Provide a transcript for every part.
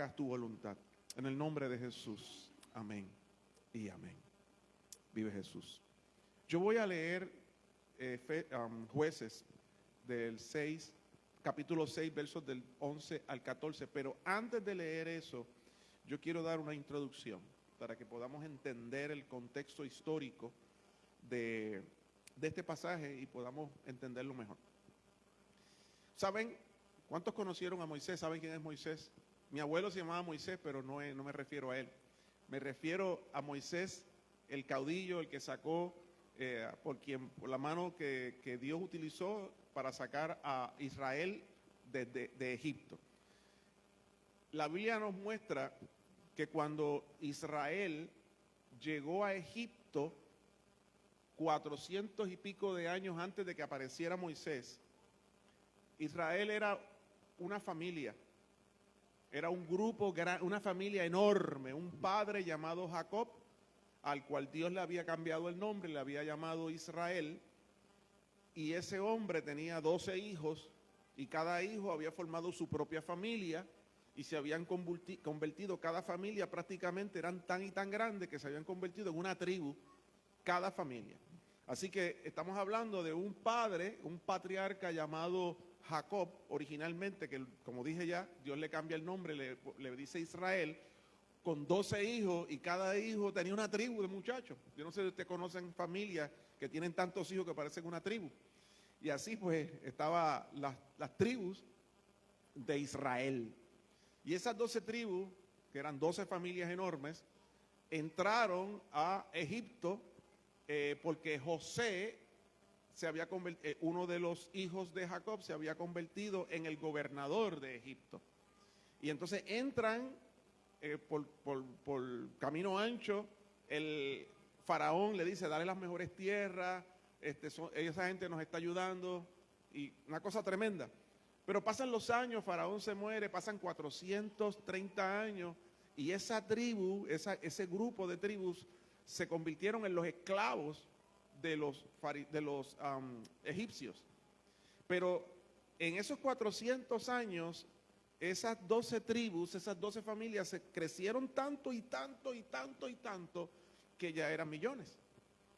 hagas tu voluntad. En el nombre de Jesús. Amén y amén. Vive Jesús. Yo voy a leer Jueces del 6, capítulo 6, versos del 11 al 14, pero antes de leer eso, yo quiero dar una introducción para que podamos entender el contexto histórico de este pasaje y podamos entenderlo mejor. ¿Saben cuántos conocieron a Moisés? ¿Saben quién es Moisés? Mi abuelo se llamaba Moisés, pero no me refiero a él. Me refiero a Moisés, el caudillo, el que sacó, por la mano que Dios utilizó para sacar a Israel de Egipto. La Biblia nos muestra que cuando Israel llegó a Egipto, 400 y pico de años antes de que apareciera Moisés, Israel era una familia, era un grupo, una familia enorme, un padre llamado Jacob, al cual Dios le había cambiado el nombre, le había llamado Israel, y ese hombre tenía 12 hijos, y cada hijo había formado su propia familia, y se habían convertido, cada familia prácticamente eran tan y tan grandes que se habían convertido en una tribu, cada familia. Así que estamos hablando de un padre, un patriarca llamado Jacob, originalmente, que como dije ya, Dios le cambia el nombre, le dice Israel, con 12 hijos, y cada hijo tenía una tribu de muchachos. Yo no sé si ustedes conocen familias que tienen tantos hijos que parecen una tribu. Y así pues estaban las tribus de Israel. Y esas 12 tribus, que eran 12 familias enormes, entraron a Egipto porque José se había uno de los hijos de Jacob se había convertido en el gobernador de Egipto. Y entonces entran por camino ancho, el faraón le dice, dale las mejores tierras, esa gente nos está ayudando, y una cosa tremenda. Pero pasan los años, faraón se muere, pasan 430 años, y esa tribu, ese grupo de tribus, se convirtieron en los esclavos de los egipcios. Pero en esos 400 años, esas 12 tribus, esas 12 familias se crecieron tanto y tanto y tanto y tanto que ya eran millones.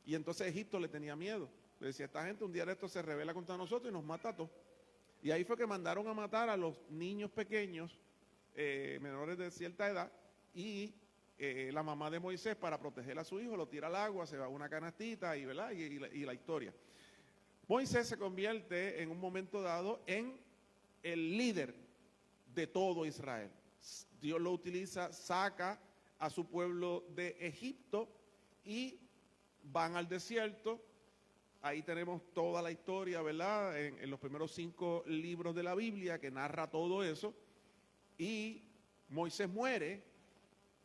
Y entonces Egipto le tenía miedo. Le decía, esta gente un día de esto se rebela contra nosotros y nos mata a todos. Y ahí fue que mandaron a matar a los niños pequeños, menores de cierta edad, y la mamá de Moisés, para proteger a su hijo, lo tira al agua, se va a una canastita y la historia. Moisés se convierte en un momento dado en el líder de todo Israel. Dios lo utiliza, saca a su pueblo de Egipto y van al desierto. Ahí tenemos toda la historia, ¿verdad? En los primeros 5 libros de la Biblia que narra todo eso. Y Moisés muere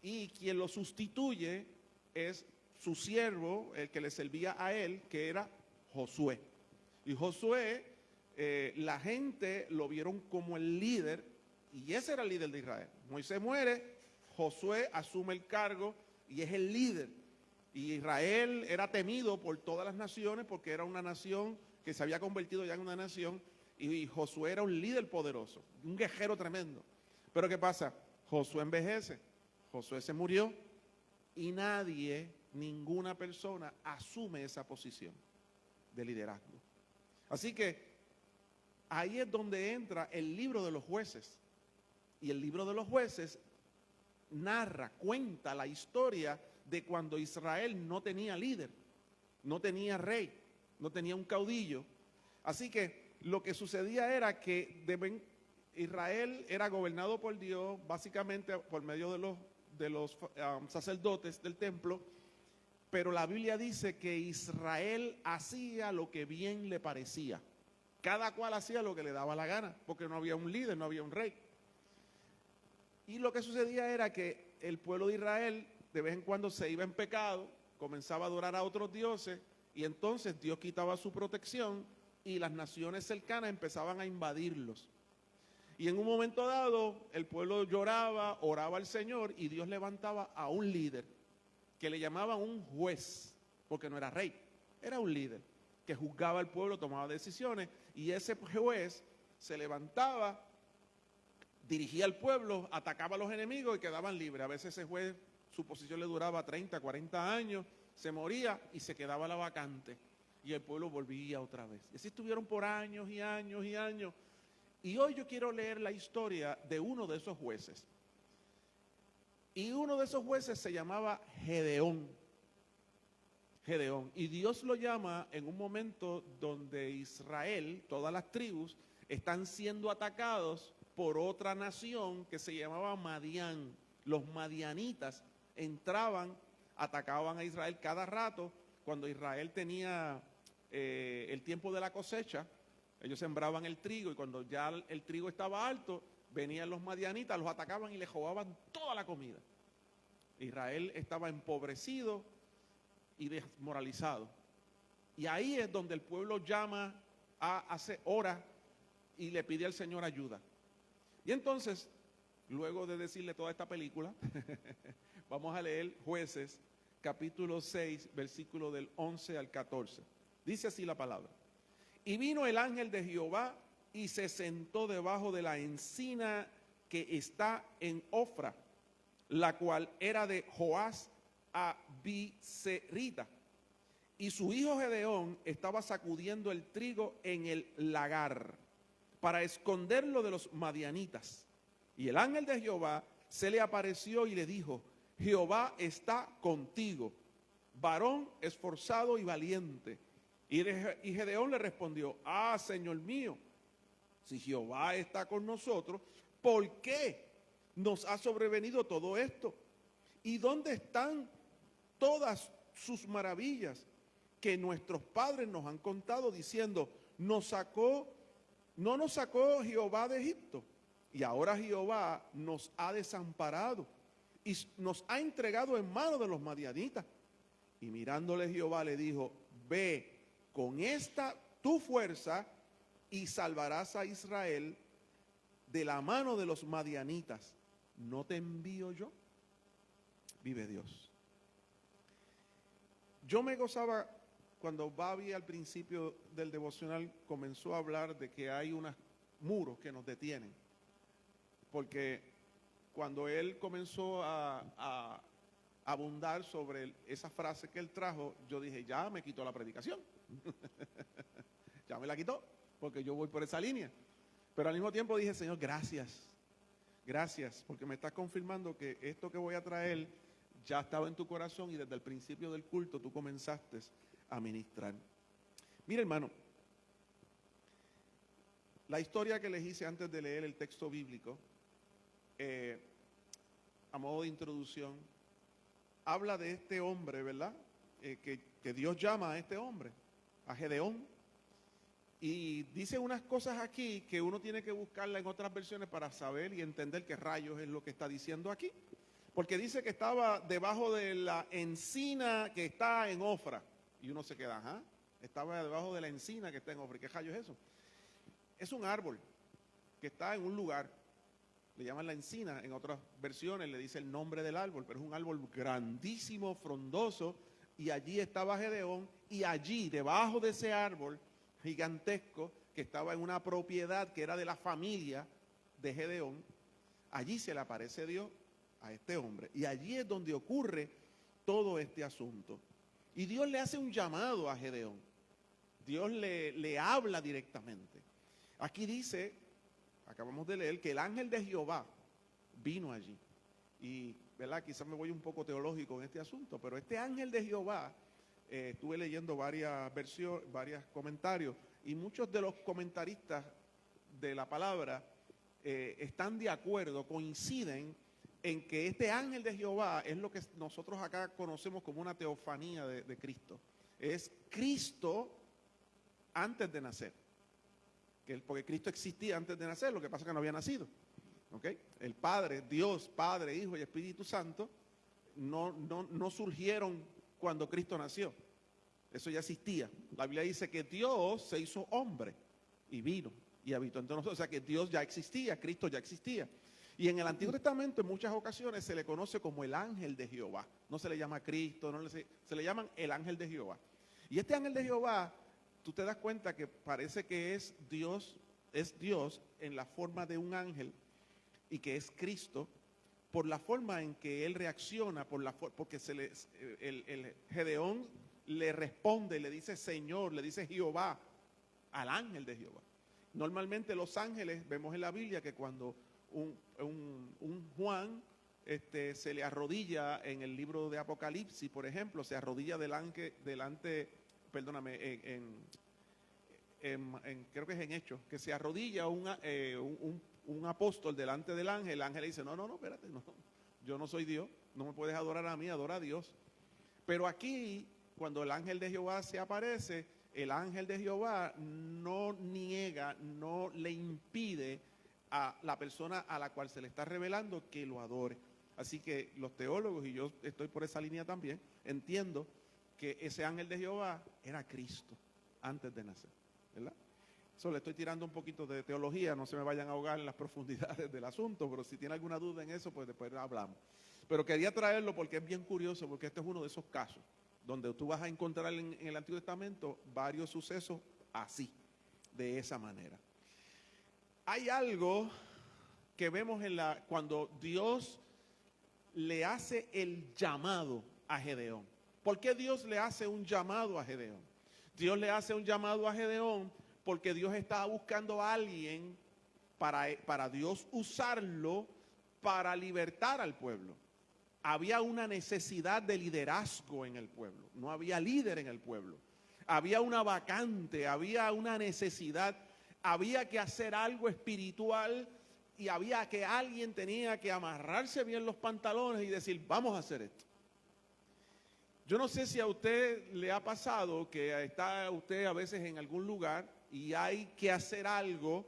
y quien lo sustituye es su siervo, el que le servía a él, que era Josué. Y Josué, la gente lo vieron como el líder, y ese era el líder de Israel. Moisés muere, Josué asume el cargo y es el líder. Y Israel era temido por todas las naciones porque era una nación que se había convertido ya en una nación, y Josué era un líder poderoso, un guerrero tremendo. Pero ¿qué pasa? Josué envejece, Josué se murió y nadie, ninguna persona asume esa posición de liderazgo. Así que ahí es donde entra el libro de los jueces. Y el libro de los jueces narra, cuenta la historia de cuando Israel no tenía líder, no tenía rey, no tenía un caudillo. Así que lo que sucedía era que Israel era gobernado por Dios, básicamente por medio de los sacerdotes del templo, pero la Biblia dice que Israel hacía lo que bien le parecía. Cada cual hacía lo que le daba la gana, porque no había un líder, no había un rey. Y lo que sucedía era que el pueblo de Israel de vez en cuando se iba en pecado, comenzaba a adorar a otros dioses, y entonces Dios quitaba su protección y las naciones cercanas empezaban a invadirlos. Y en un momento dado el pueblo lloraba, oraba al Señor, y Dios levantaba a un líder que le llamaban un juez, porque no era rey, era un líder que juzgaba al pueblo, tomaba decisiones, y ese juez se levantaba dirigía al pueblo, atacaba a los enemigos y quedaban libres. A veces ese juez, su posición le duraba 30, 40 años, se moría y se quedaba la vacante. Y el pueblo volvía otra vez. Y así estuvieron por años y años y años. Y hoy yo quiero leer la historia de uno de esos jueces. Y uno de esos jueces se llamaba Gedeón. Gedeón. Y Dios lo llama en un momento donde Israel, todas las tribus, están siendo atacados por otra nación que se llamaba Madián. Los madianitas entraban, atacaban a Israel cada rato. Cuando Israel tenía el tiempo de la cosecha, ellos sembraban el trigo y cuando ya el trigo estaba alto, venían los madianitas, los atacaban y les robaban toda la comida. Israel estaba empobrecido y desmoralizado. Y ahí es donde el pueblo llama, ora y le pide al Señor ayuda. Y entonces, luego de decirle toda esta película, vamos a leer Jueces, capítulo 6, versículo del 11 al 14. Dice así la palabra. Y vino el ángel de Jehová y se sentó debajo de la encina que está en Ofra, la cual era de Joás a Biserita. Y su hijo Gedeón estaba sacudiendo el trigo en el lagar para esconderlo de los madianitas. Y el ángel de Jehová se le apareció y le dijo: Jehová está contigo, varón esforzado y valiente. Y Gedeón le respondió: Señor mío, si Jehová está con nosotros, ¿por qué nos ha sobrevenido todo esto? ¿Y dónde están todas sus maravillas que nuestros padres nos han contado diciendo, no nos sacó Jehová de Egipto? Y ahora Jehová nos ha desamparado y nos ha entregado en manos de los madianitas. Y mirándole Jehová le dijo: ve con esta tu fuerza y salvarás a Israel de la mano de los madianitas. ¿No te envío yo? Vive Dios. Yo me gozaba cuando Babi al principio del devocional comenzó a hablar de que hay unos muros que nos detienen. Porque cuando él comenzó a abundar sobre esa frase que él trajo, yo dije, ya me quitó la predicación. Ya me la quitó, porque yo voy por esa línea. Pero al mismo tiempo dije, Señor, gracias. Gracias, porque me estás confirmando que esto que voy a traer ya estaba en tu corazón y desde el principio del culto tú comenzaste a ministrar. Mira, hermano, la historia que les hice antes de leer el texto bíblico, a modo de introducción, habla de este hombre, ¿verdad? Que Dios llama a este hombre, a Gedeón. Y dice unas cosas aquí que uno tiene que buscarla en otras versiones para saber y entender qué rayos es lo que está diciendo aquí. Porque dice que estaba debajo de la encina que está en Ofra. Y uno se queda, estaba debajo de la encina que está en Ofra. ¿Qué rayos es eso? Es un árbol que está en un lugar. Le llaman la encina, en otras versiones le dice el nombre del árbol, pero es un árbol grandísimo, frondoso. Y allí estaba Gedeón y allí, debajo de ese árbol gigantesco que estaba en una propiedad que era de la familia de Gedeón, allí se le aparece Dios a este hombre y allí es donde ocurre todo este asunto. Y Dios le hace un llamado a Gedeón. Dios le habla directamente. Aquí dice, acabamos de leer, que el ángel de Jehová vino allí. Y, ¿verdad? Quizás me voy un poco teológico en este asunto, pero este ángel de Jehová, estuve leyendo varias versiones, varios comentarios, y muchos de los comentaristas de la palabra están de acuerdo, coinciden en que este ángel de Jehová es lo que nosotros acá conocemos como una teofanía de Cristo. Es Cristo antes de nacer. Porque Cristo existía antes de nacer, lo que pasa es que no había nacido. ¿Okay? El Padre, Dios, Padre, Hijo y Espíritu Santo no surgieron cuando Cristo nació. Eso ya existía. La Biblia dice que Dios se hizo hombre y vino y habitó entre nosotros. O sea que Dios ya existía, Cristo ya existía. Y en el Antiguo Testamento en muchas ocasiones se le conoce como el ángel de Jehová. No se le llama Cristo, se le llaman el ángel de Jehová. Y este ángel de Jehová, tú te das cuenta que parece que es Dios en la forma de un ángel. y que es Cristo, por la forma en que él reacciona, porque el Gedeón le responde, le dice Señor, le dice Jehová al ángel de Jehová. Normalmente los ángeles, vemos en la Biblia que cuando un Juan se le arrodilla en el libro de Apocalipsis, por ejemplo, se arrodilla creo que es en Hechos, que se arrodilla un apóstol delante del ángel. El ángel le dice, no, espérate, no, yo no soy Dios, no me puedes adorar a mí, adora a Dios. Pero aquí, cuando el ángel de Jehová se aparece, el ángel de Jehová no niega, no le impide a la persona a la cual se le está revelando que lo adore. Así que los teólogos, y yo estoy por esa línea también, entiendo que ese ángel de Jehová era Cristo antes de nacer, ¿verdad? Eso le estoy tirando un poquito de teología, no se me vayan a ahogar en las profundidades del asunto, pero si tiene alguna duda en eso, pues después hablamos. Pero quería traerlo porque es bien curioso, porque este es uno de esos casos donde tú vas a encontrar en el Antiguo Testamento varios sucesos así, de esa manera. Hay algo que vemos cuando Dios le hace el llamado a Gedeón. ¿Por qué Dios le hace un llamado a Gedeón? Dios le hace un llamado a Gedeón porque Dios estaba buscando a alguien para Dios usarlo para libertar al pueblo. Había una necesidad de liderazgo en el pueblo. No había líder en el pueblo. Había una vacante, había una necesidad. Había que hacer algo espiritual y había que alguien tenía que amarrarse bien los pantalones y decir, vamos a hacer esto. Yo no sé si a usted le ha pasado que está usted a veces en algún lugar y hay que hacer algo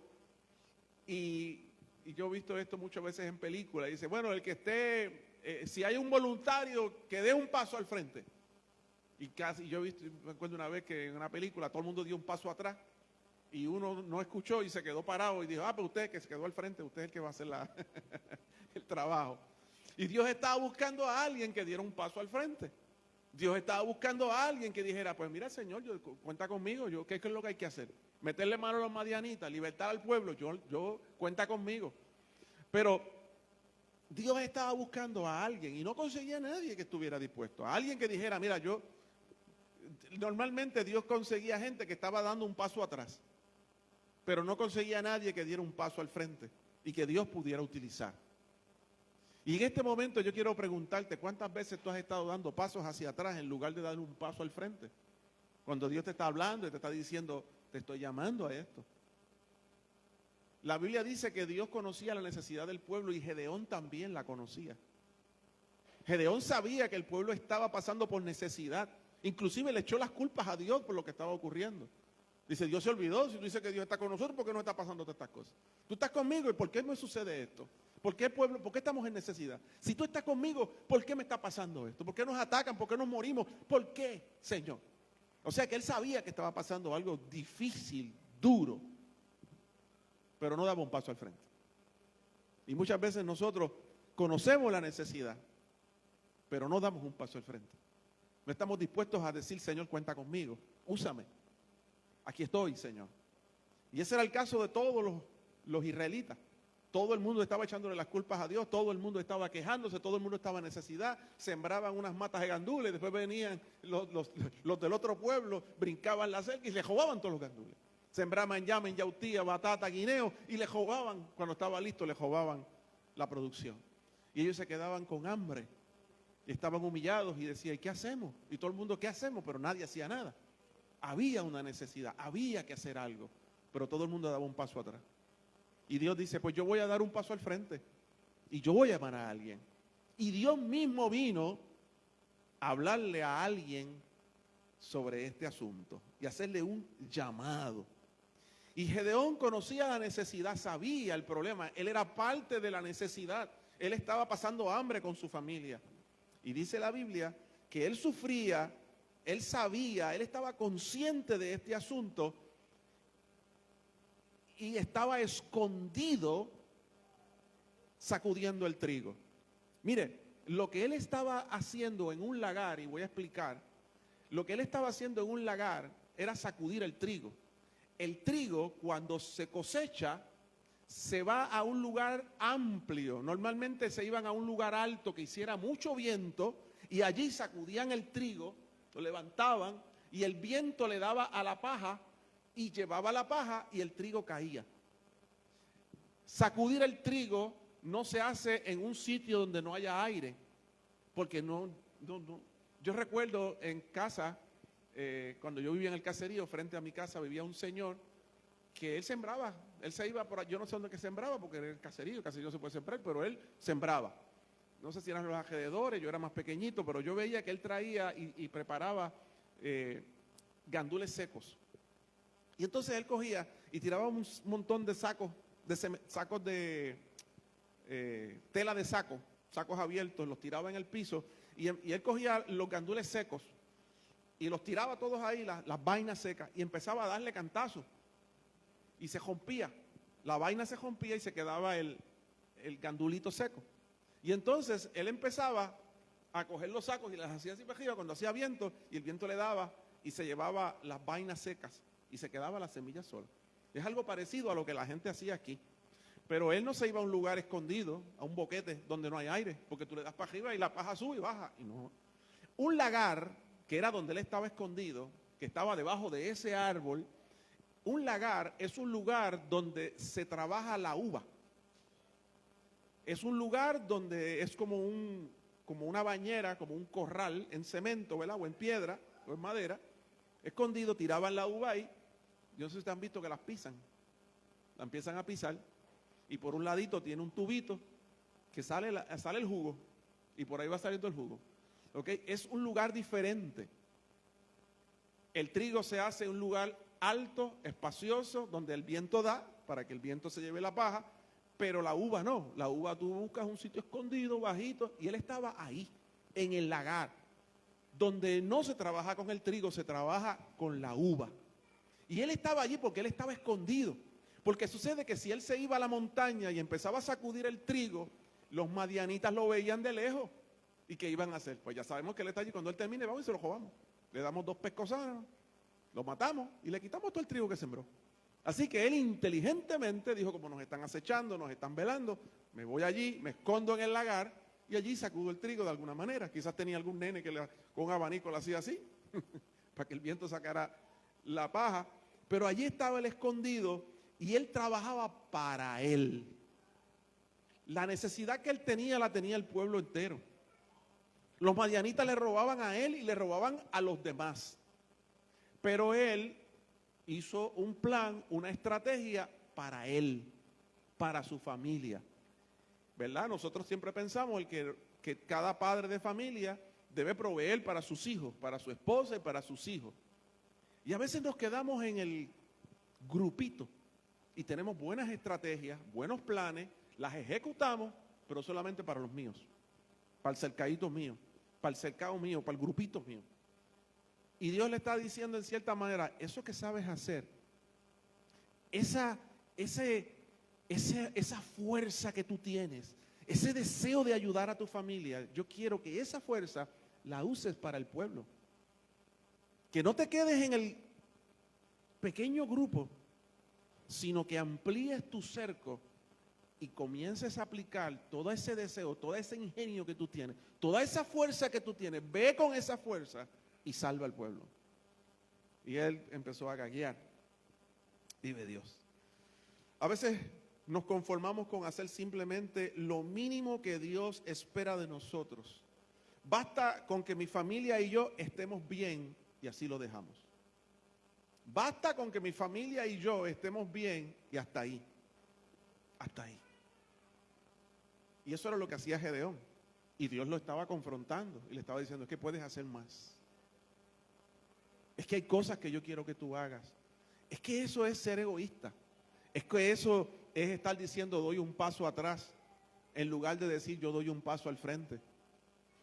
y yo he visto esto muchas veces en películas. Dice, bueno, el que esté, si hay un voluntario, que dé un paso al frente. Y casi, yo me acuerdo una vez que en una película todo el mundo dio un paso atrás y uno no escuchó y se quedó parado y dijo, pero usted que se quedó al frente, usted es el que va a hacer el trabajo. Y Dios estaba buscando a alguien que diera un paso al frente. Dios estaba buscando a alguien que dijera, pues mira Señor, cuenta conmigo, ¿qué es lo que hay que hacer? Meterle mano a los madianitas, libertar al pueblo, yo cuenta conmigo. Pero Dios estaba buscando a alguien y no conseguía a nadie que estuviera dispuesto. A alguien que dijera, mira, normalmente Dios conseguía gente que estaba dando un paso atrás, pero no conseguía a nadie que diera un paso al frente y que Dios pudiera utilizar. Y en este momento yo quiero preguntarte, ¿cuántas veces tú has estado dando pasos hacia atrás en lugar de dar un paso al frente? Cuando Dios te está hablando y te está diciendo, te estoy llamando a esto. La Biblia dice que Dios conocía la necesidad del pueblo y Gedeón también la conocía. Gedeón sabía que el pueblo estaba pasando por necesidad. Inclusive le echó las culpas a Dios por lo que estaba ocurriendo. Dice, Dios se olvidó. Si tú dices que Dios está con nosotros, ¿por qué no está pasando todas estas cosas? Tú estás conmigo y ¿por qué me sucede esto? ¿Por qué estamos en necesidad? Si tú estás conmigo, ¿por qué me está pasando esto? ¿Por qué nos atacan? ¿Por qué nos morimos? ¿Por qué, Señor? O sea que él sabía que estaba pasando algo difícil, duro, pero no daba un paso al frente. Y muchas veces nosotros conocemos la necesidad, pero no damos un paso al frente. No estamos dispuestos a decir, Señor, cuenta conmigo, úsame. Aquí estoy, Señor. Y ese era el caso de todos los israelitas. Todo el mundo estaba echándole las culpas a Dios, todo el mundo estaba quejándose, todo el mundo estaba en necesidad, sembraban unas matas de gandules, después venían los del otro pueblo, brincaban la cerca y le robaban todos los gandules. Sembraban llamen, yautía, batata, guineo y le robaban, cuando estaba listo, le robaban la producción. Y ellos se quedaban con hambre, y estaban humillados y decían, ¿y qué hacemos? Y todo el mundo, ¿qué hacemos? Pero nadie hacía nada. Había una necesidad, había que hacer algo, pero todo el mundo daba un paso atrás. Y Dios dice, pues yo voy a dar un paso al frente y yo voy a llamar a alguien. Y Dios mismo vino a hablarle a alguien sobre este asunto y hacerle un llamado. Y Gedeón conocía la necesidad, sabía el problema, él era parte de la necesidad, él estaba pasando hambre con su familia. Y dice la Biblia que él sufría, él sabía, él estaba consciente de este asunto y estaba escondido sacudiendo el trigo. Mire, lo que él estaba haciendo en un lagar, y voy a explicar, lo que él estaba haciendo en un lagar era sacudir el trigo. El trigo, cuando se cosecha, se va a un lugar amplio. Normalmente se iban a un lugar alto que hiciera mucho viento y allí sacudían el trigo, lo levantaban y el viento le daba a la paja y llevaba la paja y el trigo caía. Sacudir el trigo no se hace en un sitio donde no haya aire, porque no. Yo recuerdo en casa, cuando yo vivía en el caserío, frente a mi casa vivía un señor que él sembraba, él se iba por ahí, yo no sé dónde que sembraba, porque era el caserío se puede sembrar, pero él sembraba. No sé si eran los alrededores, yo era más pequeñito, pero yo veía que él traía y preparaba gandules secos. Y entonces él cogía y tiraba un montón de sacos de tela de sacos abiertos, los tiraba en el piso y él cogía los gandules secos y los tiraba todos ahí, las vainas secas, y empezaba a darle cantazos y se rompía, la vaina se rompía y se quedaba el gandulito seco. Y entonces él empezaba a coger los sacos y las hacía así para arriba cuando hacía viento, y el viento le daba y se llevaba las vainas secas y se quedaba la semilla sola. Es algo parecido a lo que la gente hacía aquí. Pero él no se iba a un lugar escondido, a un boquete donde no hay aire, porque tú le das para arriba y la paja sube y baja. Y no. Un lagar, que era donde él estaba escondido, que estaba debajo de ese árbol, un lagar es un lugar donde se trabaja la uva. Es un lugar donde es como una bañera, como un corral en cemento, ¿verdad? O en piedra, o en madera. Escondido, tiraban la uva ahí. Yo no sé si ustedes han visto que las pisan. La empiezan a pisar. Y por un ladito tiene un tubito que sale el jugo. Y por ahí va saliendo el jugo. ¿Ok? Es un lugar diferente. El trigo se hace en un lugar alto, espacioso, donde el viento da, para que el viento se lleve la paja, pero la uva no. La uva tú buscas un sitio escondido, bajito, y él estaba ahí, en el lagar, donde no se trabaja con el trigo, se trabaja con la uva. Y él estaba allí porque él estaba escondido. Porque sucede que si él se iba a la montaña y empezaba a sacudir el trigo, los madianitas lo veían de lejos. ¿Y qué iban a hacer? Pues ya sabemos que él está allí. Cuando él termine, vamos y se lo robamos. Le damos 2 pescosanos, lo matamos y le quitamos todo el trigo que sembró. Así que él inteligentemente dijo, como nos están acechando, nos están velando, me voy allí, me escondo en el lagar y allí sacudo el trigo de alguna manera. Quizás tenía algún nene que con un abanico lo hacía así, para que el viento sacara la paja. Pero allí estaba él escondido y él trabajaba para él. La necesidad que él tenía la tenía el pueblo entero. Los madianitas le robaban a él y le robaban a los demás. Pero él hizo un plan, una estrategia para él, para su familia. ¿Verdad? Nosotros siempre pensamos que cada padre de familia debe proveer para sus hijos, para su esposa y para sus hijos. Y a veces nos quedamos en el grupito y tenemos buenas estrategias, buenos planes, las ejecutamos, pero solamente para los míos, para el cercadito mío, para el cercado mío, para el grupito mío. Y Dios le está diciendo en cierta manera, eso que sabes hacer, esa fuerza que tú tienes, ese deseo de ayudar a tu familia, yo quiero que esa fuerza la uses para el pueblo. Que no te quedes en el pequeño grupo, sino que amplíes tu cerco y comiences a aplicar todo ese deseo, todo ese ingenio que tú tienes, toda esa fuerza que tú tienes, ve con esa fuerza y salva al pueblo. Y él empezó a gaguear. Vive Dios. A veces nos conformamos con hacer simplemente lo mínimo que Dios espera de nosotros. Basta con que mi familia y yo estemos bien y así lo dejamos. Basta con que mi familia y yo estemos bien y hasta ahí. Hasta ahí. Y eso era lo que hacía Gedeón. Y Dios lo estaba confrontando y le estaba diciendo, es que puedes hacer más. Es que hay cosas que yo quiero que tú hagas. Es que eso es ser egoísta. Es que eso es estar diciendo doy un paso atrás en lugar de decir yo doy un paso al frente.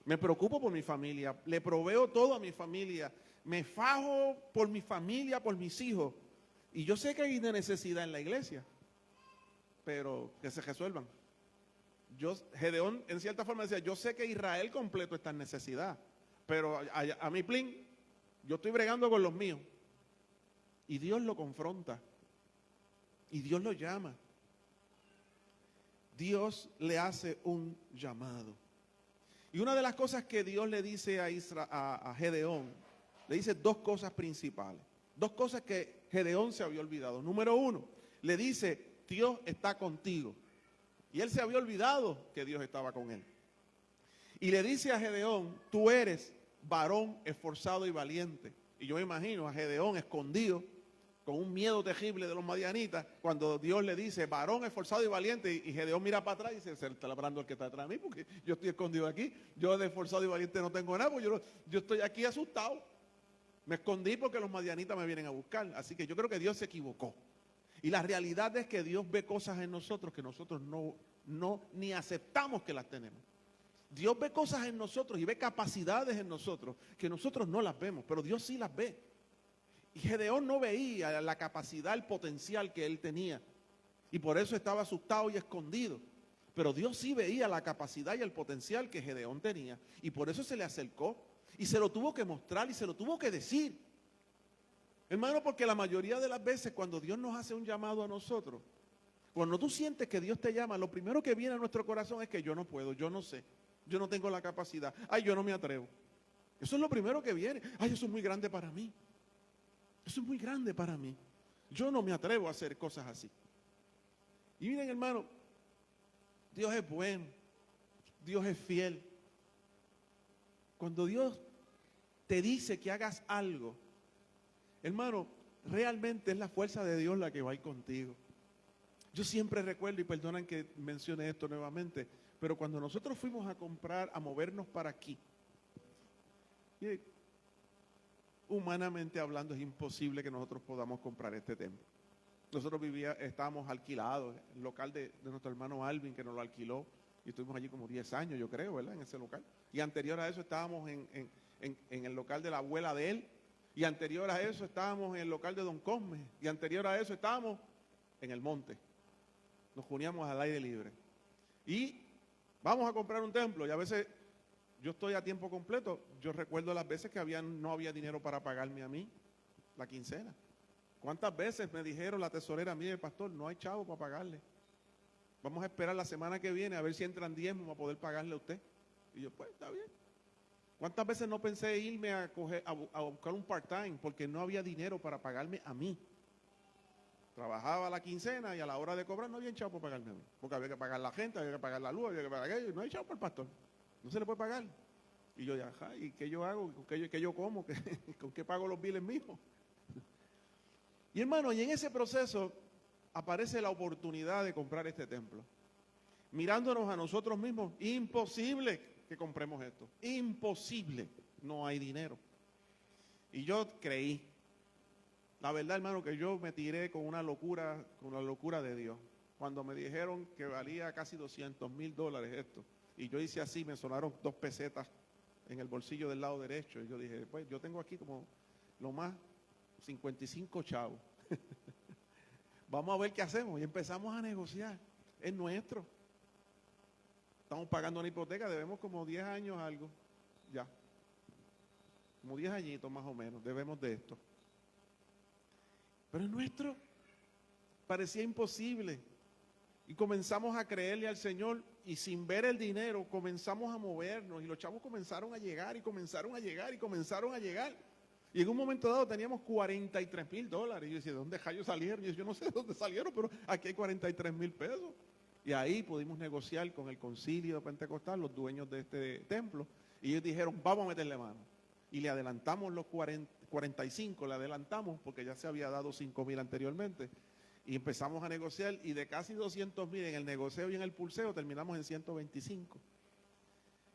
Me preocupo por mi familia, le proveo todo a mi familia, me fajo por mi familia, por mis hijos. Y yo sé que hay una necesidad en la iglesia, pero que se resuelvan. Gedeón en cierta forma decía, yo sé que Israel completo está en necesidad, pero a mi plin, yo estoy bregando con los míos. Y Dios lo confronta. Y Dios lo llama. Dios le hace un llamado. Y una de las cosas que Dios le dice a Gedeón, le dice dos cosas principales. Dos cosas que Gedeón se había olvidado. Número uno, le dice, Dios está contigo. Y él se había olvidado que Dios estaba con él. Y le dice a Gedeón, tú eres varón esforzado y valiente. Y yo me imagino a Gedeón escondido, con un miedo terrible de los madianitas, cuando Dios le dice, varón esforzado y valiente, y Gedeón mira para atrás y dice, se está labrando el que está atrás de mí, porque yo estoy escondido aquí, yo de esforzado y valiente no tengo nada, porque yo estoy aquí asustado. Me escondí porque los madianitas me vienen a buscar, así que yo creo que Dios se equivocó. Y la realidad es que Dios ve cosas en nosotros que nosotros no ni aceptamos que las tenemos. Dios ve cosas en nosotros y ve capacidades en nosotros que nosotros no las vemos, pero Dios sí las ve. Y Gedeón no veía la capacidad, el potencial que él tenía. Y por eso estaba asustado y escondido. Pero Dios sí veía la capacidad y el potencial que Gedeón tenía. Y por eso se le acercó. Y se lo tuvo que mostrar y se lo tuvo que decir. Hermano, porque la mayoría de las veces cuando Dios nos hace un llamado a nosotros, cuando tú sientes que Dios te llama, lo primero que viene a nuestro corazón es que yo no puedo, yo no sé, yo no tengo la capacidad. Ay, yo no me atrevo. Eso es lo primero que viene. Ay, eso es muy grande para mí. Eso es muy grande para mí. Yo no me atrevo a hacer cosas así. Y miren, hermano, Dios es bueno. Dios es fiel. Cuando Dios te dice que hagas algo, hermano, realmente es la fuerza de Dios la que va a ir contigo. Yo siempre recuerdo, y perdonan que mencione esto nuevamente, pero cuando nosotros fuimos a comprar, a movernos para aquí, humanamente hablando es imposible que nosotros podamos comprar este templo. Nosotros estábamos alquilados, el local de nuestro hermano Alvin, que nos lo alquiló, y estuvimos allí como 10 años, yo creo, ¿verdad? En ese local. Y anterior a eso estábamos en el local de la abuela de él, y anterior a eso estábamos en el local de Don Cosme, y anterior a eso estábamos en el monte. Nos uníamos al aire libre. Y vamos a comprar un templo, y a veces yo estoy a tiempo completo. Yo recuerdo las veces que no había dinero para pagarme a mí la quincena. ¿Cuántas veces me dijeron la tesorera mía y el pastor, no hay chavo para pagarle? Vamos a esperar la semana que viene a ver si entran 10 para poder pagarle a usted. Y yo, pues, está bien. ¿Cuántas veces no pensé irme a buscar un part-time porque no había dinero para pagarme a mí? Trabajaba la quincena y a la hora de cobrar no había chavo para pagarme a mí. Porque había que pagar la gente, había que pagar la luz, había que pagar aquello. No hay chavo para el pastor. No se le puede pagar. Y yo, ajá, ¿y qué yo hago? ¿Qué yo como? ¿Con qué pago los biles mismos? Y hermano, y en ese proceso aparece la oportunidad de comprar este templo. Mirándonos a nosotros mismos, imposible que compremos esto. Imposible, no hay dinero. Y yo creí. La verdad, hermano, que yo me tiré con la locura de Dios. Cuando me dijeron que valía casi $200,000 esto. Y yo hice así, me sonaron 2 pesetas en el bolsillo del lado derecho. Y yo dije, pues yo tengo aquí como lo más 55 chavos. Vamos a ver qué hacemos. Y empezamos a negociar. Es nuestro. Estamos pagando una hipoteca, debemos como 10 años algo. Ya. Como 10 añitos más o menos, debemos de esto. Pero es nuestro. Parecía imposible. Y comenzamos a creerle al Señor y sin ver el dinero comenzamos a movernos y los chavos comenzaron a llegar y comenzaron a llegar y comenzaron a llegar. Y en un momento dado teníamos $43,000. Y yo decía, ¿de dónde rayos salieron? Y yo no sé de dónde salieron, pero aquí hay 43,000 pesos. Y ahí pudimos negociar con el concilio pentecostal, los dueños de este templo. Y ellos dijeron, vamos a meterle mano. Y le adelantamos los 45, le adelantamos porque ya se había dado 5,000 anteriormente. Y empezamos a negociar y de casi 200,000 en el negocio y en el pulseo terminamos en 125.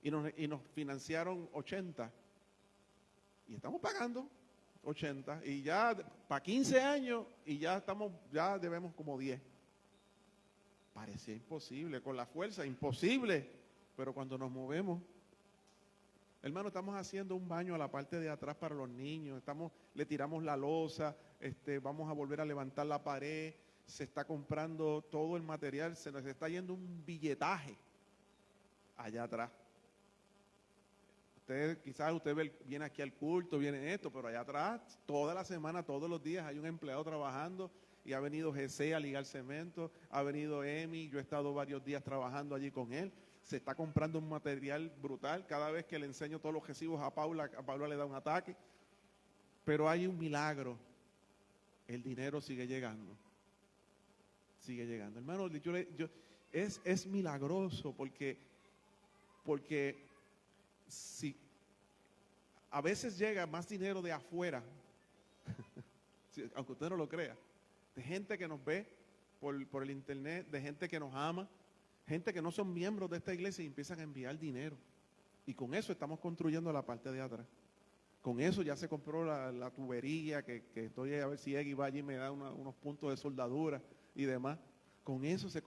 Y nos financiaron 80. Y estamos pagando 80. Y ya para 15 años y ya debemos como 10. Parecía imposible, con la fuerza, imposible. Pero cuando nos movemos, hermano, estamos haciendo un baño a la parte de atrás para los niños. Le tiramos la losa, vamos a volver a levantar la pared. Se está comprando todo el material, se nos está yendo un billetaje allá atrás. Quizás usted viene aquí al culto, viene esto, pero allá atrás, toda la semana, todos los días hay un empleado trabajando y ha venido Jesse a ligar cemento, ha venido Emi, yo he estado varios días trabajando allí con él. Se está comprando un material brutal. Cada vez que le enseño todos los recibos a Paula le da un ataque. Pero hay un milagro. El dinero sigue llegando. Sigue llegando. Hermano, es milagroso porque si a veces llega más dinero de afuera, aunque usted no lo crea, de gente que nos ve por el internet, de gente que nos ama, gente que no son miembros de esta iglesia y empiezan a enviar dinero. Y con eso estamos construyendo la parte de atrás. Con eso ya se compró la tubería, que estoy a ver si Eggy va allí y me da unos puntos de soldadura y demás. Con eso se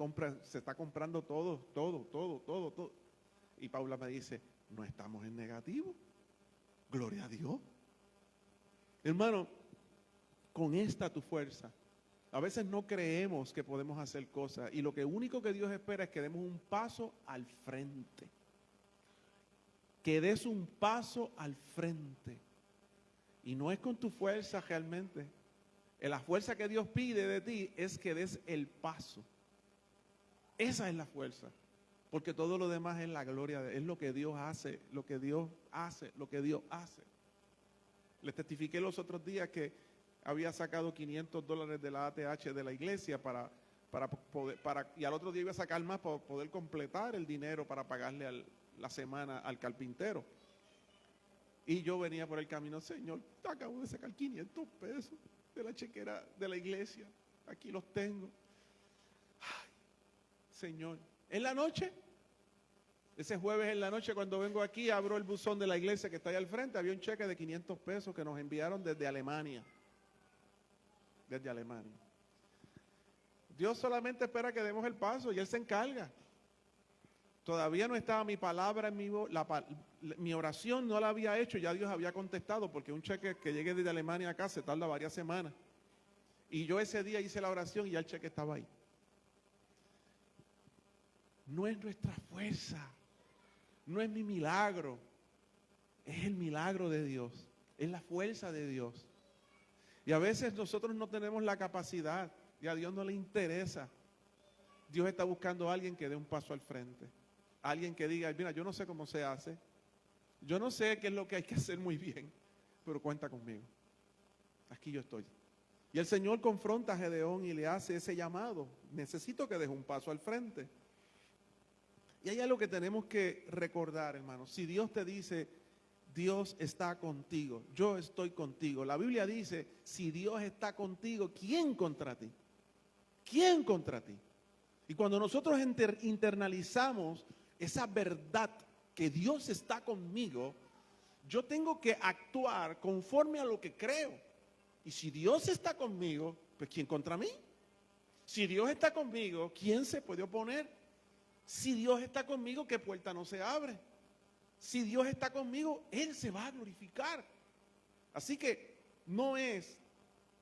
está comprando todo. Y Paula me dice, no estamos en negativo. Gloria a Dios. Hermano, con esta tu fuerza. A veces no creemos que podemos hacer cosas y lo único que Dios espera es que demos un paso al frente. Que des un paso al frente. Y no es con tu fuerza realmente. La fuerza que Dios pide de ti es que des el paso. Esa es la fuerza. Porque todo lo demás es la gloria, es lo que Dios hace, lo que Dios hace. Les testifiqué los otros días que había sacado $500 de la ATH de la iglesia y al otro día iba a sacar más para poder completar el dinero para pagarle la semana al carpintero. Y yo venía por el camino, Señor, acabo de sacar 500 pesos de la chequera de la iglesia, aquí los tengo. Ay, Señor, en la noche, ese jueves en la noche cuando vengo aquí, abro el buzón de la iglesia que está ahí al frente, había un cheque de 500 pesos que nos enviaron desde Alemania. Desde Alemania. Dios solamente espera que demos el paso y Él se encarga. Todavía no estaba mi palabra en mi oración no la había hecho, ya Dios había contestado, porque un cheque que llegue desde Alemania acá se tarda varias semanas. Y yo ese día hice la oración y ya el cheque estaba ahí. No es nuestra fuerza, no es mi milagro, es el milagro de Dios, es la fuerza de Dios. Y a veces nosotros no tenemos la capacidad y a Dios no le interesa. Dios está buscando a alguien que dé un paso al frente. Alguien que diga, mira, yo no sé cómo se hace, yo no sé qué es lo que hay que hacer muy bien, pero cuenta conmigo. Aquí yo estoy. Y el Señor confronta a Gedeón y le hace ese llamado. Necesito que deje un paso al frente. Y hay algo que tenemos que recordar, hermanos. Si Dios te dice, Dios está contigo, yo estoy contigo. La Biblia dice, si Dios está contigo, ¿quién contra ti? ¿Quién contra ti? Y cuando nosotros internalizamos esa verdad que Dios está conmigo, yo tengo que actuar conforme a lo que creo. Y si Dios está conmigo, pues ¿quién contra mí? Si Dios está conmigo, ¿quién se puede oponer? Si Dios está conmigo, ¿qué puerta no se abre? Si Dios está conmigo, Él se va a glorificar. Así que no es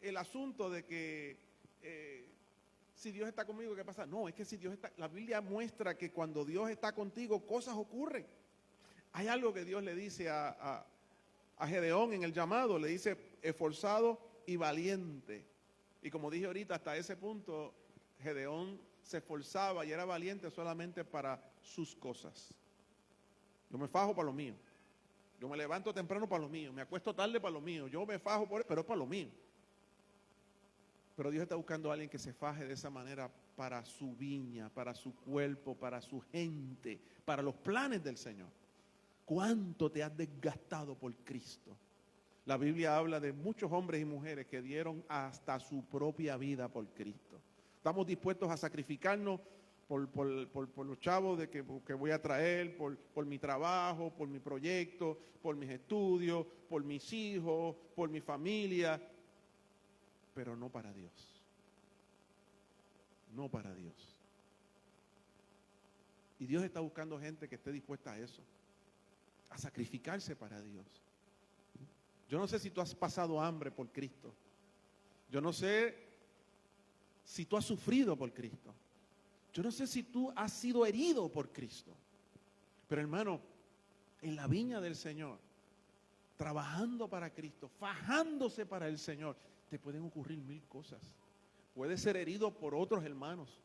el asunto de que si Dios está conmigo, ¿qué pasa? No, es que si Dios está, la Biblia muestra que cuando Dios está contigo, cosas ocurren. Hay algo que Dios le dice a Gedeón en el llamado, le dice esforzado y valiente. Y como dije ahorita, hasta ese punto, Gedeón se esforzaba y era valiente solamente para sus cosas. Yo me fajo para lo mío. Yo me levanto temprano para lo mío. Me acuesto tarde para lo mío. Yo me fajo pero es para lo mío. Pero Dios está buscando a alguien que se faje de esa manera para su viña, para su cuerpo, para su gente, para los planes del Señor. ¿Cuánto te has desgastado por Cristo? La Biblia habla de muchos hombres y mujeres que dieron hasta su propia vida por Cristo. Estamos dispuestos a sacrificarnos por los chavos que voy a traer, por mi trabajo, por mi proyecto, por mis estudios, por mis hijos, por mi familia, pero no para Dios. No para Dios. Y Dios está buscando gente que esté dispuesta a eso, a sacrificarse para Dios. Yo no sé si tú has pasado hambre por Cristo. Yo no sé si tú has sufrido por Cristo. Yo no sé si tú has sido herido por Cristo. Pero hermano, en la viña del Señor, trabajando para Cristo, fajándose para el Señor, te pueden ocurrir 1000 cosas. puedes ser herido por otros hermanos,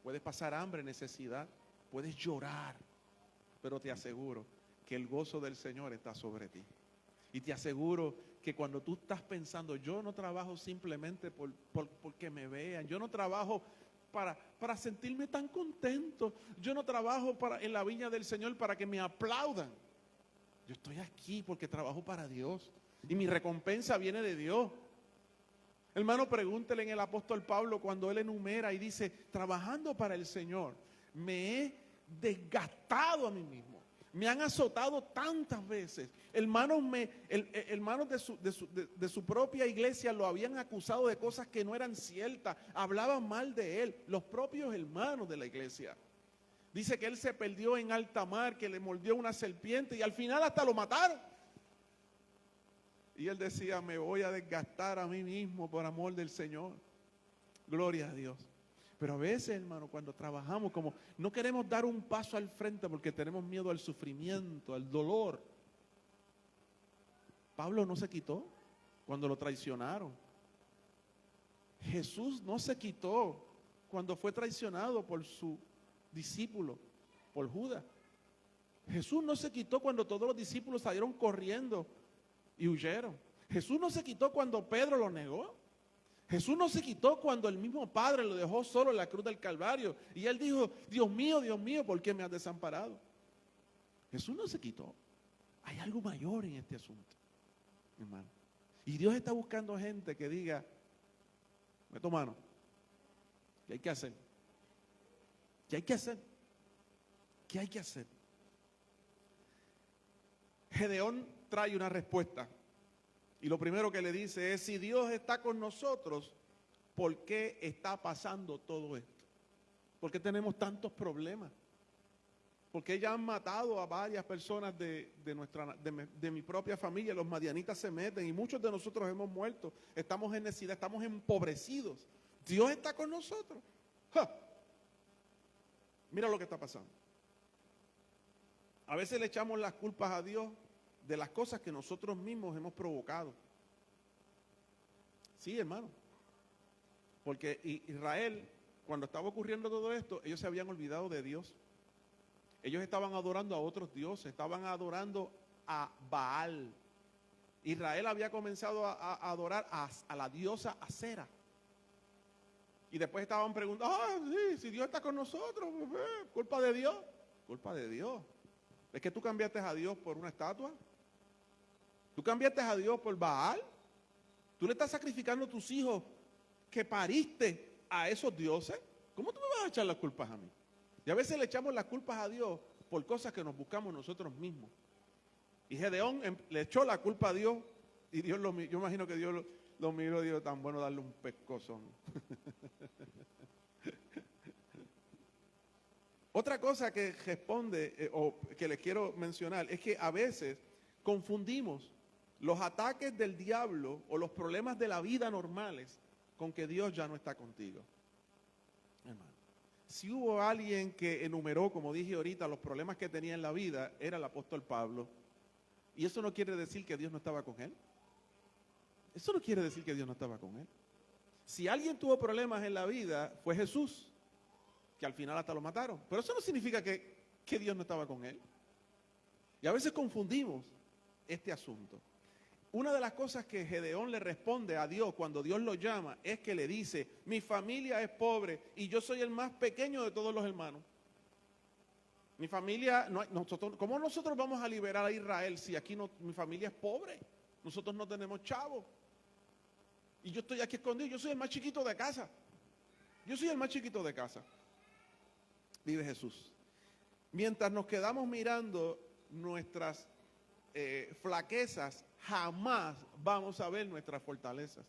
puedes pasar hambre, necesidad, puedes llorar, pero te aseguro que el gozo del Señor está sobre ti. Y te aseguro que cuando tú estás pensando, yo no trabajo simplemente porque me vean, yo no trabajo para sentirme tan contento, yo no trabajo en la viña del Señor para que me aplaudan. Yo estoy aquí porque trabajo para Dios y mi recompensa viene de Dios. Hermano, pregúntele en el apóstol Pablo cuando él enumera y dice, trabajando para el Señor, me he desgastado a mí mismo. Me han azotado tantas veces. Hermanos de su propia iglesia lo habían acusado de cosas que no eran ciertas. Hablaban mal de él, los propios hermanos de la iglesia. Dice que él se perdió en alta mar, que le mordió una serpiente y al final hasta lo mataron. Y él decía, me voy a desgastar a mí mismo por amor del Señor. Gloria a Dios. Pero a veces, hermano, cuando trabajamos, como no queremos dar un paso al frente porque tenemos miedo al sufrimiento, al dolor. Pablo no se quitó cuando lo traicionaron. Jesús no se quitó cuando fue traicionado por su discípulo, por Judas. Jesús no se quitó cuando todos los discípulos salieron corriendo y huyeron. Jesús no se quitó cuando Pedro lo negó. Jesús no se quitó cuando el mismo Padre lo dejó solo en la cruz del Calvario. Y él dijo, Dios mío, ¿por qué me has desamparado? Jesús no se quitó. Hay algo mayor en este asunto, hermano. Y Dios está buscando gente que diga, meto mano, ¿qué hay que hacer? ¿Qué hay que hacer? ¿Qué hay que hacer? Gedeón trae una respuesta. Y lo primero que le dice es, si Dios está con nosotros, ¿por qué está pasando todo esto? ¿Por qué tenemos tantos problemas? ¿Por qué ya han matado a varias personas de mi propia familia? Los madianitas se meten y muchos de nosotros hemos muerto. Estamos en necesidad, estamos empobrecidos. Dios está con nosotros. ¡Ja! Mira lo que está pasando. A veces le echamos las culpas a Dios de las cosas que nosotros mismos hemos provocado. Sí, hermano. Porque Israel, cuando estaba ocurriendo todo esto, ellos se habían olvidado de Dios. Ellos estaban adorando a otros dioses, estaban adorando a Baal. Israel había comenzado a adorar a la diosa Acera. Y después estaban preguntando, sí, si Dios está con nosotros, culpa de Dios. Culpa de Dios. ¿Es que tú cambiaste a Dios por una estatua? ¿Tú cambiaste a Dios por Baal? ¿Tú le estás sacrificando a tus hijos que pariste a esos dioses? ¿Cómo tú me vas a echar las culpas a mí? Y a veces le echamos las culpas a Dios por cosas que nos buscamos nosotros mismos. Y Gedeón le echó la culpa a Dios y Dios yo imagino que Dios lo miró y dijo, tan bueno darle un pescozón. Otra cosa que responde o que les quiero mencionar es que a veces confundimos los ataques del diablo o los problemas de la vida normales con que Dios ya no está contigo. Hermano, si hubo alguien que enumeró, como dije ahorita, los problemas que tenía en la vida, era el apóstol Pablo. Y eso no quiere decir que Dios no estaba con él. Eso no quiere decir que Dios no estaba con él. Si alguien tuvo problemas en la vida, fue Jesús, que al final hasta lo mataron. Pero eso no significa que Dios no estaba con él. Y a veces confundimos este asunto. Una de las cosas que Gedeón le responde a Dios cuando Dios lo llama es que le dice, mi familia es pobre y yo soy el más pequeño de todos los hermanos. Mi familia, ¿cómo nosotros vamos a liberar a Israel si aquí mi familia es pobre? Nosotros no tenemos chavos. Y yo estoy aquí escondido, yo soy el más chiquito de casa. Yo soy el más chiquito de casa. Vive Jesús. Mientras nos quedamos mirando nuestras flaquezas, jamás vamos a ver nuestras fortalezas.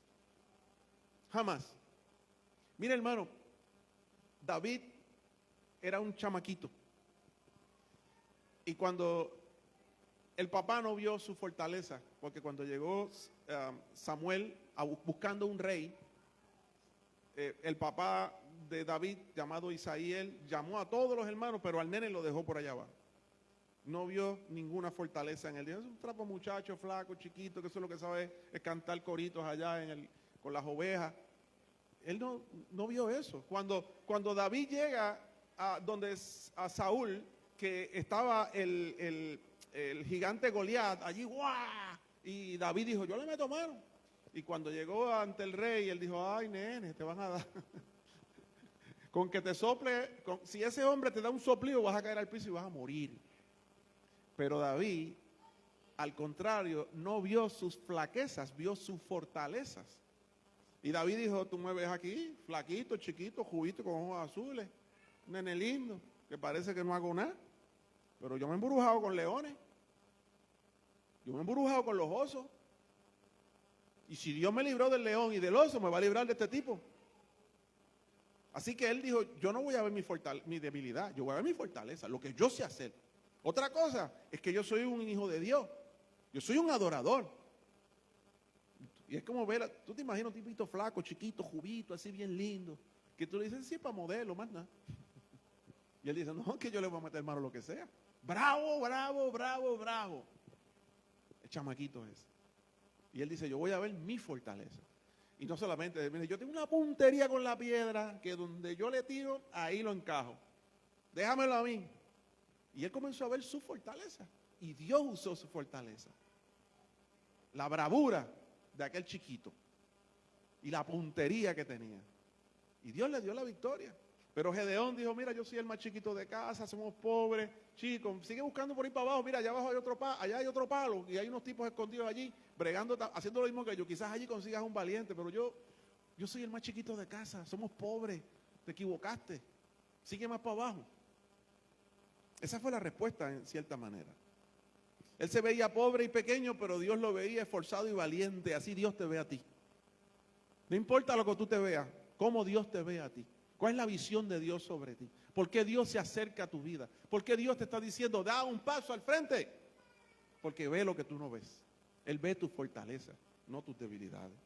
Jamás. Mira, hermano, David era un chamaquito. Y cuando el papá no vio su fortaleza, porque cuando llegó Samuel buscando un rey, el papá de David, llamado Isaíel, llamó a todos los hermanos, pero al nene lo dejó por allá abajo. No vio ninguna fortaleza en él. Es un trapo muchacho, flaco, chiquito, que eso es lo que sabe es cantar coritos allá con las ovejas. Él no vio eso. Cuando David llega a Saúl, que estaba el gigante Goliat, allí, ¡guau! Y David dijo, yo le meto mano. Y cuando llegó ante el rey, él dijo, ay, nene, te van a dar. Con que te sople, si ese hombre te da un soplido, vas a caer al piso y vas a morir. Pero David, al contrario, no vio sus flaquezas, vio sus fortalezas. Y David dijo, tú me ves aquí, flaquito, chiquito, juguito, con ojos azules, nene lindo, que parece que no hago nada. Pero yo me he embrujado con leones. Yo me he embrujado con los osos. Y si Dios me libró del león y del oso, me va a librar de este tipo. Así que él dijo, yo no voy a ver mi debilidad, yo voy a ver mi fortaleza, lo que yo sé hacer. Otra cosa es que yo soy un hijo de Dios. Yo soy un adorador. Y es como ver, tú te imaginas un tipito flaco, chiquito, jubito, así bien lindo, que tú le dices, sí, para modelo, más nada. Y él dice, no, que yo le voy a meter mano a lo que sea. Bravo, bravo, bravo, bravo. El chamaquito es. Y él dice, yo voy a ver mi fortaleza. Y no solamente, mire, yo tengo una puntería con la piedra que donde yo le tiro, ahí lo encajo. Déjamelo a mí. Y él comenzó a ver su fortaleza. Y Dios usó su fortaleza. La bravura de aquel chiquito. Y la puntería que tenía. Y Dios le dio la victoria. Pero Gedeón dijo, mira, yo soy el más chiquito de casa, somos pobres, chicos, sigue buscando por ahí para abajo, mira, allá abajo hay otro palo, allá hay otro palo, y hay unos tipos escondidos allí, bregando, haciendo lo mismo que yo, quizás allí consigas un valiente, pero yo soy el más chiquito de casa, somos pobres, te equivocaste, sigue más para abajo. Esa fue la respuesta en cierta manera. Él se veía pobre y pequeño, pero Dios lo veía esforzado y valiente, así Dios te ve a ti. No importa lo que tú te veas, cómo Dios te ve a ti. ¿Cuál es la visión de Dios sobre ti? ¿Por qué Dios se acerca a tu vida? ¿Por qué Dios te está diciendo, da un paso al frente? Porque ve lo que tú no ves. Él ve tus fortalezas, no tus debilidades.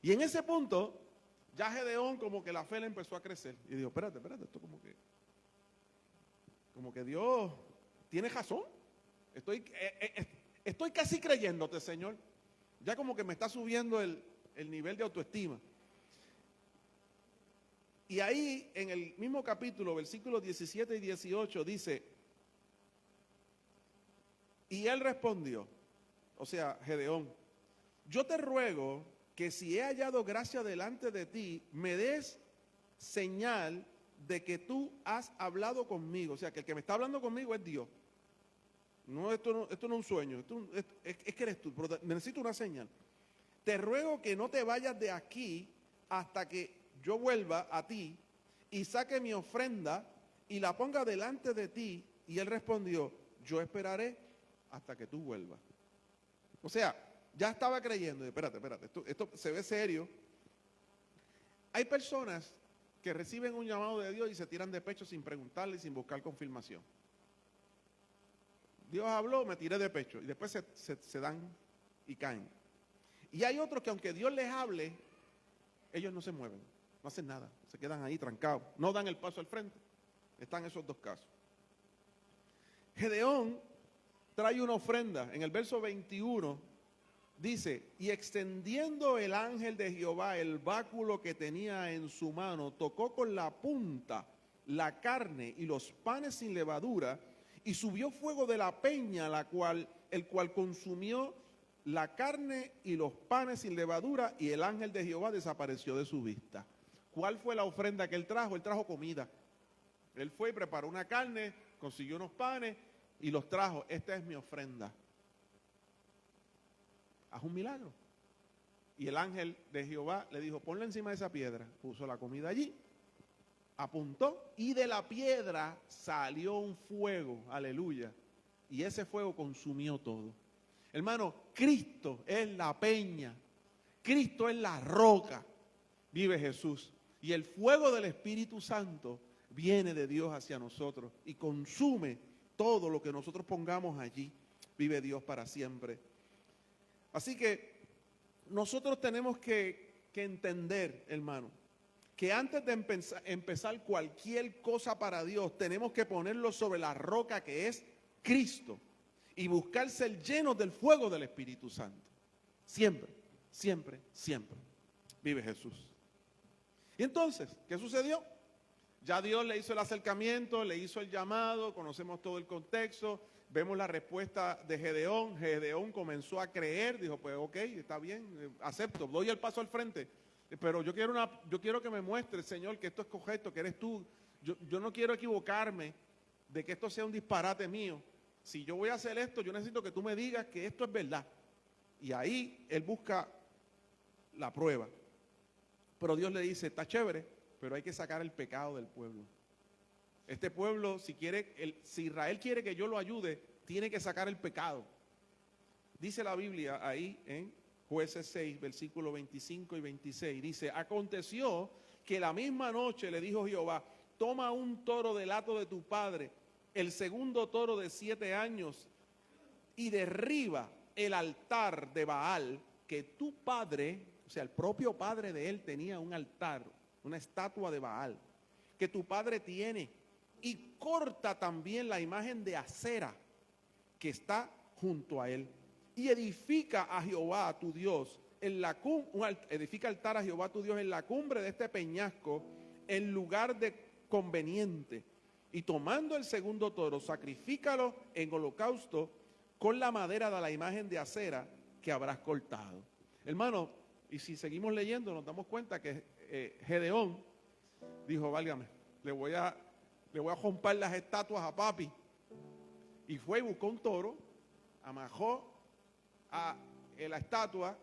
Y en ese punto, ya Gedeón como que la fe le empezó a crecer. Y dijo, espérate, esto como que Dios tiene razón. Estoy casi creyéndote, Señor. Ya como que me está subiendo el nivel de autoestima. Y ahí, en el mismo capítulo, versículos 17 y 18, dice, y él respondió, o sea, Gedeón, yo te ruego que si he hallado gracia delante de ti, me des señal de que tú has hablado conmigo. O sea, que el que me está hablando conmigo es Dios. No, esto no es un sueño, es que eres tú, pero necesito una señal. Te ruego que no te vayas de aquí hasta que yo vuelva a ti y saque mi ofrenda y la ponga delante de ti. Y él respondió, yo esperaré hasta que tú vuelvas. O sea, ya estaba creyendo. Espérate, esto se ve serio. Hay personas que reciben un llamado de Dios y se tiran de pecho sin preguntarle y sin buscar confirmación. Dios habló, me tiré de pecho y después se dan y caen. Y hay otros que aunque Dios les hable, ellos no se mueven, no hacen nada, se quedan ahí trancados, no dan el paso al frente. Están esos dos casos. Gedeón trae una ofrenda. En el verso 21 dice, y extendiendo el ángel de Jehová el báculo que tenía en su mano, tocó con la punta la carne y los panes sin levadura, y subió fuego de la peña, el cual consumió la carne y los panes sin levadura, y el ángel de Jehová desapareció de su vista. ¿Cuál fue la ofrenda que él trajo? Él trajo comida. Él fue y preparó una carne, consiguió unos panes y los trajo. Esta es mi ofrenda. Haz un milagro. Y el ángel de Jehová le dijo, ponla encima de esa piedra. Puso la comida allí, apuntó y de la piedra salió un fuego. Aleluya. Y ese fuego consumió todo. Hermano, Cristo es la peña. Cristo es la roca. Vive Jesús. Y el fuego del Espíritu Santo viene de Dios hacia nosotros y consume todo lo que nosotros pongamos allí. Vive Dios para siempre. Así que nosotros tenemos que entender, hermano, que antes de empezar cualquier cosa para Dios, tenemos que ponerlo sobre la roca que es Cristo y buscar ser llenos del fuego del Espíritu Santo. Siempre, siempre, siempre. vive Jesús. Y entonces, ¿qué sucedió? Ya Dios le hizo el acercamiento, le hizo el llamado, conocemos todo el contexto, vemos la respuesta de Gedeón. Gedeón comenzó a creer, dijo, pues ok, está bien, acepto, doy el paso al frente, pero yo quiero que me muestres, Señor, que esto es correcto, que eres tú. Yo no quiero equivocarme de que esto sea un disparate mío. Si yo voy a hacer esto, yo necesito que tú me digas que esto es verdad. Y ahí él busca la prueba. Pero Dios le dice, está chévere, pero hay que sacar el pecado del pueblo. Este pueblo, si Israel quiere que yo lo ayude, tiene que sacar el pecado. Dice la Biblia ahí en Jueces 6, versículos 25 y 26, dice, aconteció que la misma noche le dijo Jehová, toma un toro del hato de tu padre, el segundo toro de 7 años, y derriba el altar de Baal, que tu padre, o sea, el propio padre de él tenía un altar, una estatua de Baal, que tu padre tiene, y corta también la imagen de Acera, que está junto a él, y edifica a Jehová tu Dios, edifica altar a Jehová tu Dios en la cumbre de este peñasco, en lugar de conveniente, y tomando el segundo toro, sacrifícalo en holocausto con la madera de la imagen de Acera que habrás cortado. Hermano, y si seguimos leyendo nos damos cuenta que Gedeón dijo, válgame, le voy a romper las estatuas a papi. Y fue y buscó un toro, amajó a la estatua,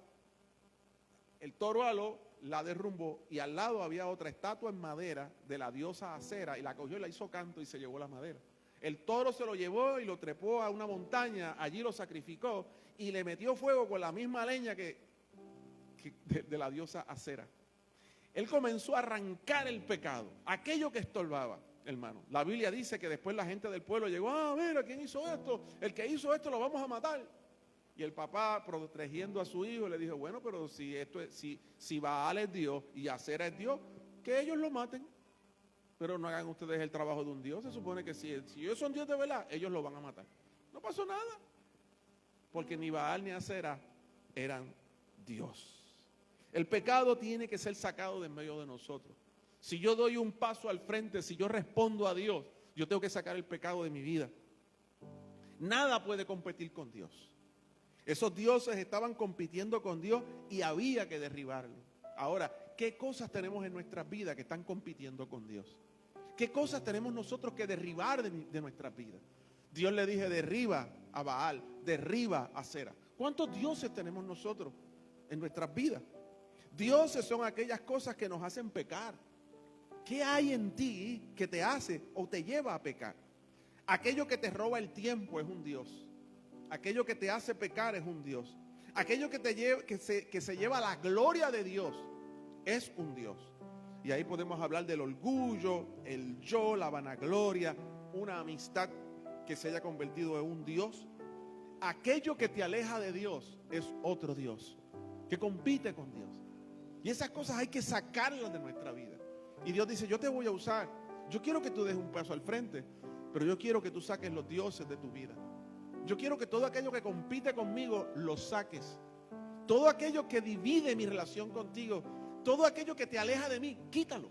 el toro aló, la derrumbó, y al lado había otra estatua en madera de la diosa Acera, y la cogió y la hizo canto y se llevó la madera. El toro se lo llevó y lo trepó a una montaña, allí lo sacrificó y le metió fuego con la misma leña de la diosa Acera. Él comenzó a arrancar el pecado, aquello que estorbaba, hermano. La Biblia dice que después la gente del pueblo llegó, mira, ¿quién hizo esto? El que hizo esto lo vamos a matar. Y el papá, protegiendo a su hijo, le dijo, bueno, pero si Baal es Dios y Acera es Dios, que ellos lo maten. Pero no hagan ustedes el trabajo de un Dios. Se supone que si ellos son Dios de verdad, ellos lo van a matar. No pasó nada. Porque ni Baal ni Acera eran Dios. El pecado tiene que ser sacado de en medio de nosotros. Si yo doy un paso al frente, si yo respondo a Dios, yo tengo que sacar el pecado de mi vida. Nada puede competir con Dios. Esos dioses estaban compitiendo con Dios y había que derribarlo. Ahora, ¿qué cosas tenemos en nuestras vidas que están compitiendo con Dios? ¿Qué cosas tenemos nosotros que derribar de nuestras vidas? Dios le dije, derriba a Baal, derriba a Acera. ¿Cuántos dioses tenemos nosotros en nuestras vidas? Dioses son aquellas cosas que nos hacen pecar. ¿Qué hay en ti que te hace o te lleva a pecar? Aquello que te roba el tiempo es un Dios. Aquello que te hace pecar es un Dios. Aquello que se lleva la gloria de Dios es un Dios. Y ahí podemos hablar del orgullo, el yo, la vanagloria, una amistad que se haya convertido en un Dios. Aquello que te aleja de Dios es otro Dios, que compite con Dios. Y esas cosas hay que sacarlas de nuestra vida. Y Dios dice, yo te voy a usar. Yo quiero que tú des un paso al frente, pero yo quiero que tú saques los dioses de tu vida. Yo quiero que todo aquello que compite conmigo lo saques. Todo aquello que divide mi relación contigo, todo aquello que te aleja de mí, quítalo.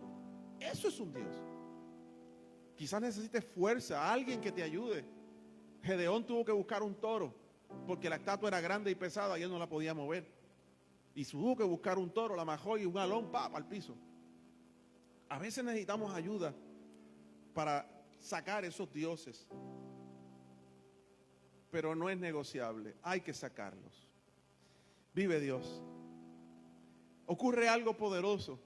Eso es un Dios. Quizás necesites fuerza, alguien que te ayude. Gedeón tuvo que buscar un toro porque la estatua era grande y pesada y él no la podía mover. Y tuvo que buscar un toro, la majó y un alón para el piso. A veces necesitamos ayuda para sacar esos dioses. Pero no es negociable, hay que sacarlos. Vive Dios. Ocurre algo poderoso.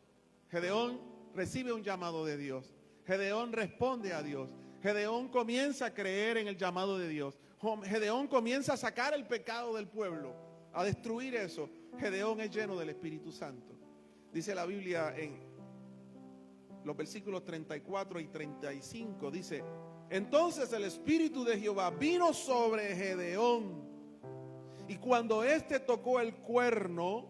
Gedeón recibe un llamado de Dios. Gedeón responde a Dios. Gedeón comienza a creer en el llamado de Dios. Gedeón comienza a sacar el pecado del pueblo, a destruir eso. Gedeón es lleno del Espíritu Santo. Dice la Biblia en los versículos 34 y 35, dice, entonces el Espíritu de Jehová vino sobre Gedeón, y cuando éste tocó el cuerno,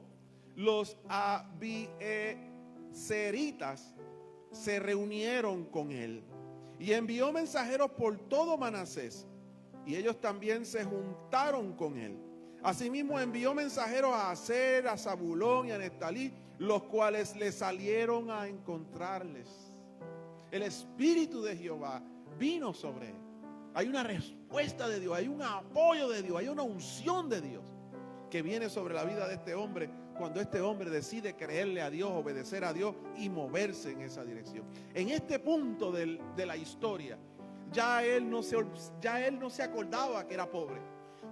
los abiezeritas se reunieron con él, y envió mensajeros por todo Manasés, y ellos también se juntaron con él. Asimismo envió mensajeros a Aser, a Zabulón y a Neftalí, los cuales le salieron a encontrarles. El Espíritu de Jehová vino sobre él. Hay una respuesta de Dios, hay un apoyo de Dios, hay una unción de Dios que viene sobre la vida de este hombre cuando este hombre decide creerle a Dios, obedecer a Dios y moverse en esa dirección. En este punto de la historia, ya él no se acordaba que era pobre.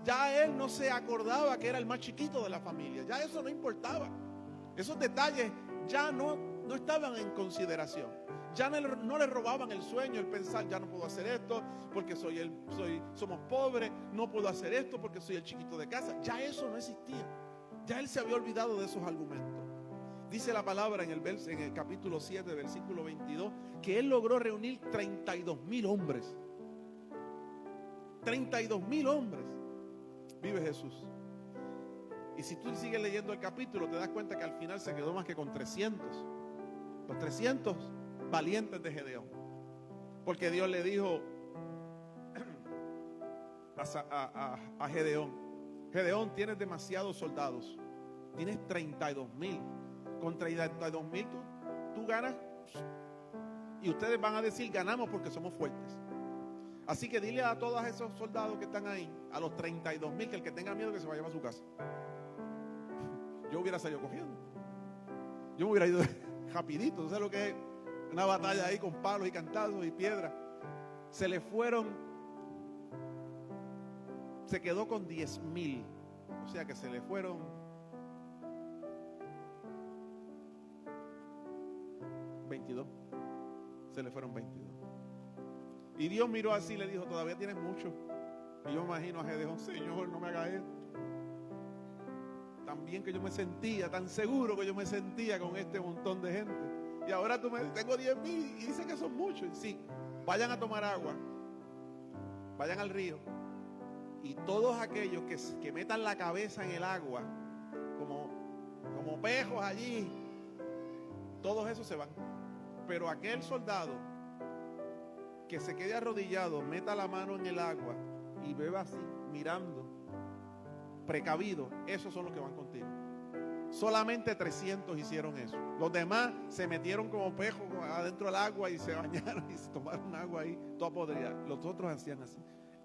Ya él no se acordaba que era el más chiquito de la familia. Ya eso no importaba. Esos detalles ya no estaban en consideración. Ya no le robaban el sueño, el pensar, ya no puedo hacer esto porque somos pobres, no puedo hacer esto porque soy el chiquito de casa. Ya eso no existía. Ya él se había olvidado de esos argumentos. Dice la palabra en el capítulo 7, versículo 22, que él logró reunir 32,000 hombres. 32,000 hombres. Vive Jesús. Y si tú sigues leyendo el capítulo, te das cuenta que al final se quedó más que con 300. Los 300 valientes de Gedeón. Porque Dios le dijo a Gedeón: Gedeón, tienes demasiados soldados. Tienes 32,000. Con 32,000 tú ganas. Y ustedes van a decir, ganamos porque somos fuertes. Así que dile a todos esos soldados que están ahí, a los 32,000, que el que tenga miedo que se vaya a su casa. Yo hubiera salido cogiendo. Yo me hubiera ido rapidito. ¿No sabes lo que es? Una batalla ahí con palos y cantazos y piedras. Se le fueron. Se quedó con 10,000. O sea que se le fueron 22. Se le fueron 22. Y Dios miró así y le dijo: todavía tienes mucho. Y yo me imagino a Gedeón: Señor, no me hagas esto. Tan bien que yo me sentía, tan seguro que yo me sentía con este montón de gente. Y ahora tú me dices, tengo 10,000 y dice que son muchos. Y sí, vayan a tomar agua, vayan al río. Y todos aquellos que metan la cabeza en el agua, como pejos allí, todos esos se van. Pero aquel soldado que se quede arrodillado, meta la mano en el agua y beba así, mirando, precavido, esos son los que van contigo. Solamente 300 hicieron eso. Los demás se metieron como pejos adentro del agua y se bañaron y se tomaron agua ahí, toda podrida. Los otros hacían así.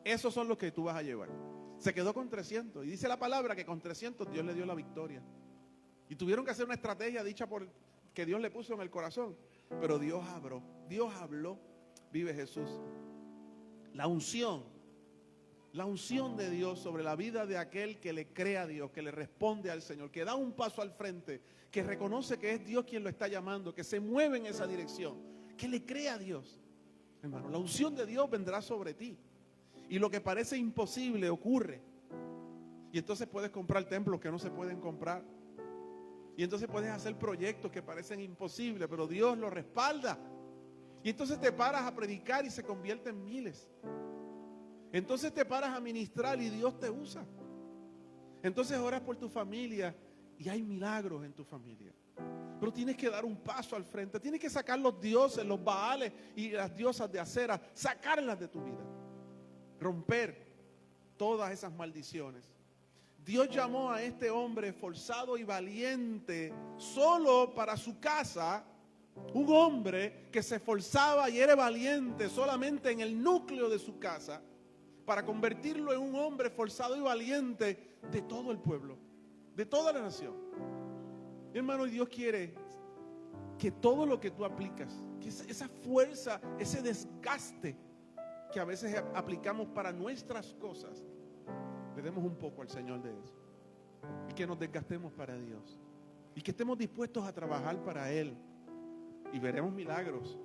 Esos son los que tú vas a llevar. Se quedó con 300. Y dice la palabra que con 300 Dios le dio la victoria. Y tuvieron que hacer una estrategia dicha por que Dios le puso en el corazón. Pero Dios habló. Vive Jesús. La unción de Dios sobre la vida de aquel que le cree a Dios, que le responde al Señor, que da un paso al frente, que reconoce que es Dios quien lo está llamando, que se mueve en esa dirección, que le cree a Dios. Hermano, la unción de Dios vendrá sobre ti. Y lo que parece imposible ocurre. Y entonces puedes comprar templos que no se pueden comprar. Y entonces puedes hacer proyectos que parecen imposibles, pero Dios los respalda. Y entonces te paras a predicar y se convierte en miles. Entonces te paras a ministrar y Dios te usa. Entonces oras por tu familia y hay milagros en tu familia. Pero tienes que dar un paso al frente. Tienes que sacar los dioses, los baales y las diosas de acera, sacarlas de tu vida. Romper todas esas maldiciones. Dios llamó a este hombre esforzado y valiente solo para su casa. Un hombre que se esforzaba y era valiente solamente en el núcleo de su casa, para convertirlo en un hombre esforzado y valiente de todo el pueblo, de toda la nación. Hermano, Dios quiere que todo lo que tú aplicas, que esa fuerza, ese desgaste que a veces aplicamos para nuestras cosas, le demos un poco al Señor de eso. Y que nos desgastemos para Dios. Y que estemos dispuestos a trabajar para Él. Y veremos milagros,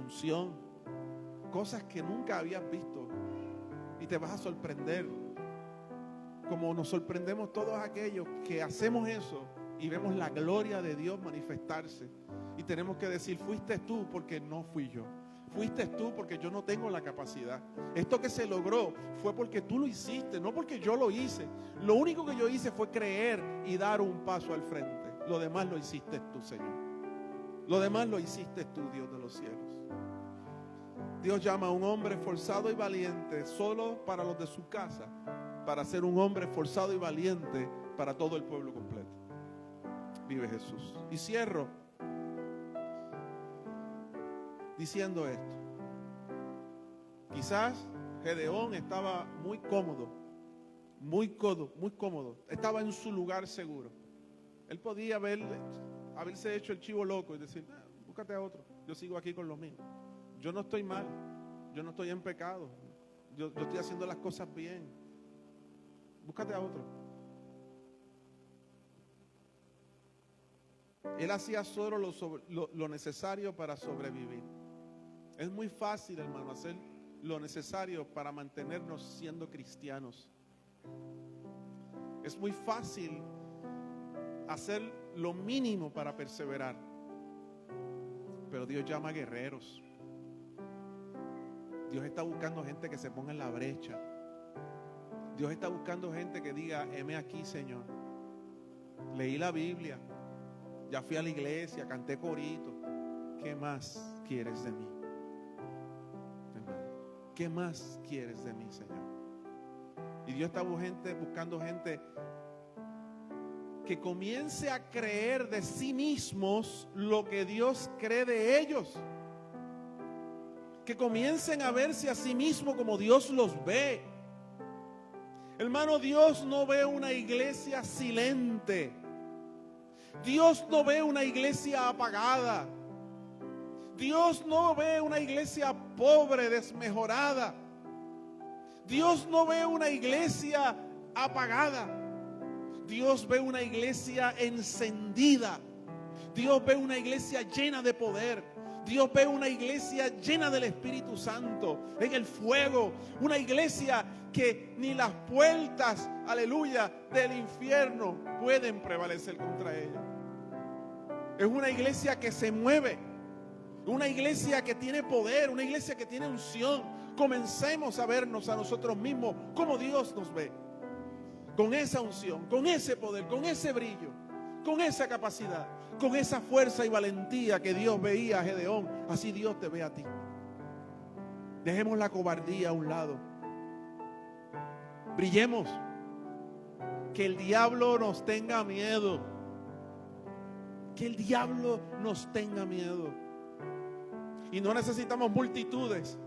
unción, cosas que nunca habías visto. Y te vas a sorprender. Como nos sorprendemos todos aquellos que hacemos eso y vemos la gloria de Dios manifestarse. Y tenemos que decir, fuiste tú porque no fui yo. Fuiste tú porque yo no tengo la capacidad. Esto que se logró fue porque tú lo hiciste, no porque yo lo hice. Lo único que yo hice fue creer y dar un paso al frente. Lo demás lo hiciste tú, Señor. Lo demás lo hiciste tú, Dios de los cielos. Dios llama a un hombre esforzado y valiente solo para los de su casa, para ser un hombre esforzado y valiente para todo el pueblo completo. Vive Jesús. Y cierro diciendo esto. Quizás Gedeón estaba muy cómodo, muy cómodo. Estaba en su lugar seguro. Él podía haberse hecho el chivo loco y decir, búscate a otro. Yo sigo aquí con lo mío. Yo no estoy mal. Yo no estoy en pecado. Yo estoy haciendo las cosas bien. Búscate a otro. Él hacía solo lo necesario para sobrevivir. Es muy fácil, hermano, hacer lo necesario para mantenernos siendo cristianos. Es muy fácil hacer lo mínimo para perseverar. Pero Dios llama a guerreros. Dios está buscando gente que se ponga en la brecha. Dios está buscando gente que diga, heme aquí, Señor. Leí la Biblia. Ya fui a la iglesia, canté corito. ¿Qué más quieres de mí? ¿Qué más quieres de mí, Señor? Y Dios está buscando gente que comience a creer de sí mismos lo que Dios cree de ellos. Que comiencen a verse a sí mismos como Dios los ve. Hermano, Dios no ve una iglesia silente. Dios no ve una iglesia apagada. Dios no ve una iglesia pobre, desmejorada. Dios no ve una iglesia apagada. Dios ve una iglesia encendida. Dios ve una iglesia llena de poder. Dios ve una iglesia llena del Espíritu Santo, en el fuego. Una iglesia que ni las puertas, aleluya, del infierno pueden prevalecer contra ella. Es una iglesia que se mueve. Una iglesia que tiene poder, una iglesia que tiene unción. Comencemos a vernos a nosotros mismos como Dios nos ve. Con esa unción, con ese poder, con ese brillo, con esa capacidad, con esa fuerza y valentía que Dios veía a Gedeón. Así Dios te ve a ti. Dejemos la cobardía a un lado. Brillemos. Que el diablo nos tenga miedo. Que el diablo nos tenga miedo. Y no necesitamos multitudes.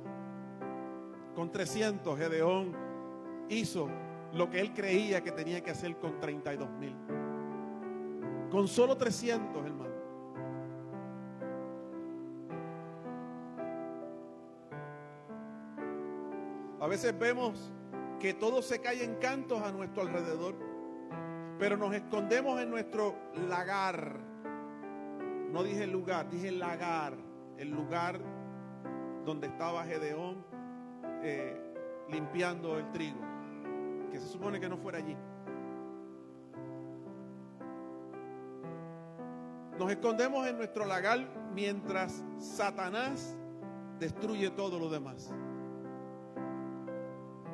Con 300 Gedeón hizo lo que él creía que tenía que hacer con 32,000. Con solo 300, hermano. A veces vemos que todo se cae en cantos a nuestro alrededor, pero nos escondemos en nuestro lagar. No dije lugar, dije lagar. El lugar donde estaba Gedeón limpiando el trigo, que se supone que no fuera allí. Nos escondemos en nuestro lagar mientras Satanás destruye todo lo demás.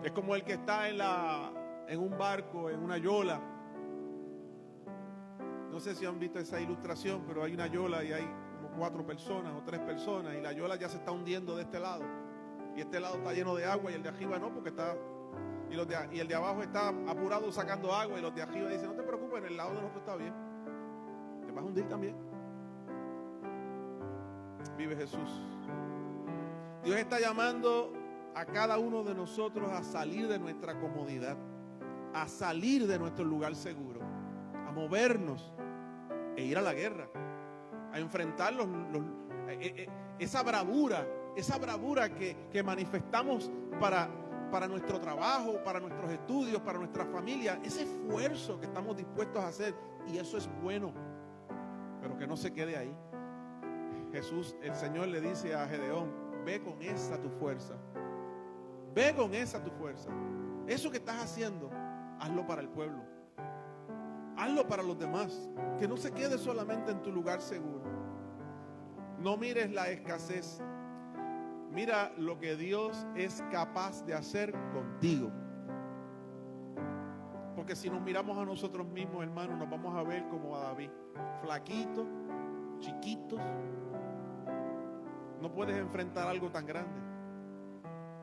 Es como el que está en un barco, en una yola. No sé si han visto esa ilustración, pero hay una yola y hay 4 personas o 3 personas y la yola ya se está hundiendo de este lado y este lado está lleno de agua y el de arriba no, porque está y el de abajo está apurado sacando agua y los de arriba dicen, no te preocupes, en el lado de nosotros está bien, te vas a hundir también. Vive Jesús. Dios está llamando a cada uno de nosotros a salir de nuestra comodidad, a salir de nuestro lugar seguro, a movernos e ir a la guerra, a enfrentar esa bravura que manifestamos para nuestro trabajo, para nuestros estudios, para nuestra familia, ese esfuerzo que estamos dispuestos a hacer, y eso es bueno, pero que no se quede ahí. Jesús, el Señor le dice a Gedeón, ve con esa tu fuerza, ve con esa tu fuerza, eso que estás haciendo, hazlo para el pueblo. Hazlo para los demás. Que no se quede solamente en tu lugar seguro. No mires la escasez. Mira lo que Dios es capaz de hacer contigo. Porque si nos miramos a nosotros mismos, hermanos, nos vamos a ver como a David. Flaquitos, chiquitos. No puedes enfrentar algo tan grande.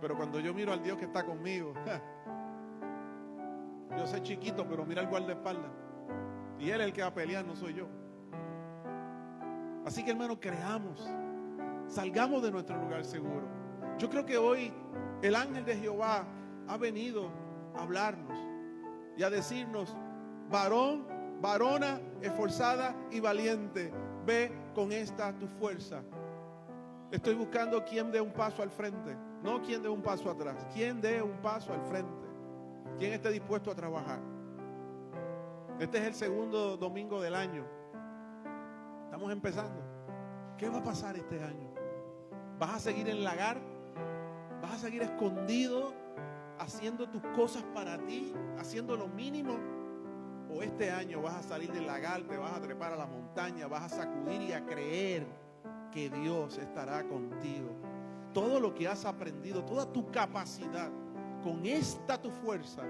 Pero cuando yo miro al Dios que está conmigo, yo soy chiquito, pero mira el guardaespaldas. Y Él es el que va a pelear, no soy yo. Así que, hermano, creamos, salgamos de nuestro lugar seguro. Yo creo que hoy el ángel de Jehová ha venido a hablarnos y a decirnos: varón, varona, esforzada y valiente, ve con esta tu fuerza. Estoy buscando quien dé un paso al frente, no quien dé un paso atrás, quien dé un paso al frente, quien esté dispuesto a trabajar. Este es el segundo domingo del año. Estamos empezando. ¿Qué va a pasar este año? ¿Vas a seguir en lagar? ¿Vas a seguir escondido, haciendo tus cosas para ti, haciendo lo mínimo? ¿O este año vas a salir del lagar, te vas a trepar a la montaña, vas a sacudir y a creer que Dios estará contigo? Todo lo que has aprendido, toda tu capacidad, con esta tu fuerza,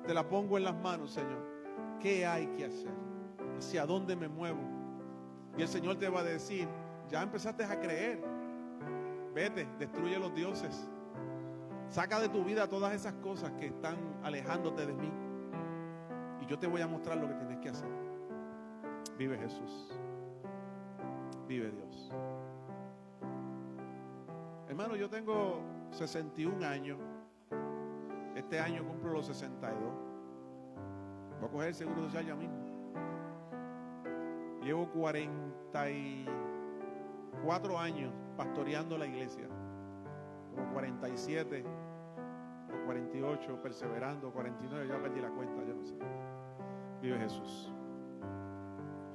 te la pongo en las manos, Señor. ¿Qué hay que hacer? ¿Hacia dónde me muevo? Y el Señor te va a decir: ya empezaste a creer. Vete, destruye los dioses. Saca de tu vida todas esas cosas que están alejándote de mí. Y yo te voy a mostrar lo que tienes que hacer. Vive Jesús. Vive Dios. Hermano, yo tengo 61 años. Este año cumplo los 62. Voy a coger el seguro social ya mismo. Llevo 44 años pastoreando la iglesia. Como 47 o 48, perseverando, 49, ya perdí la cuenta, yo no sé. Vive Jesús.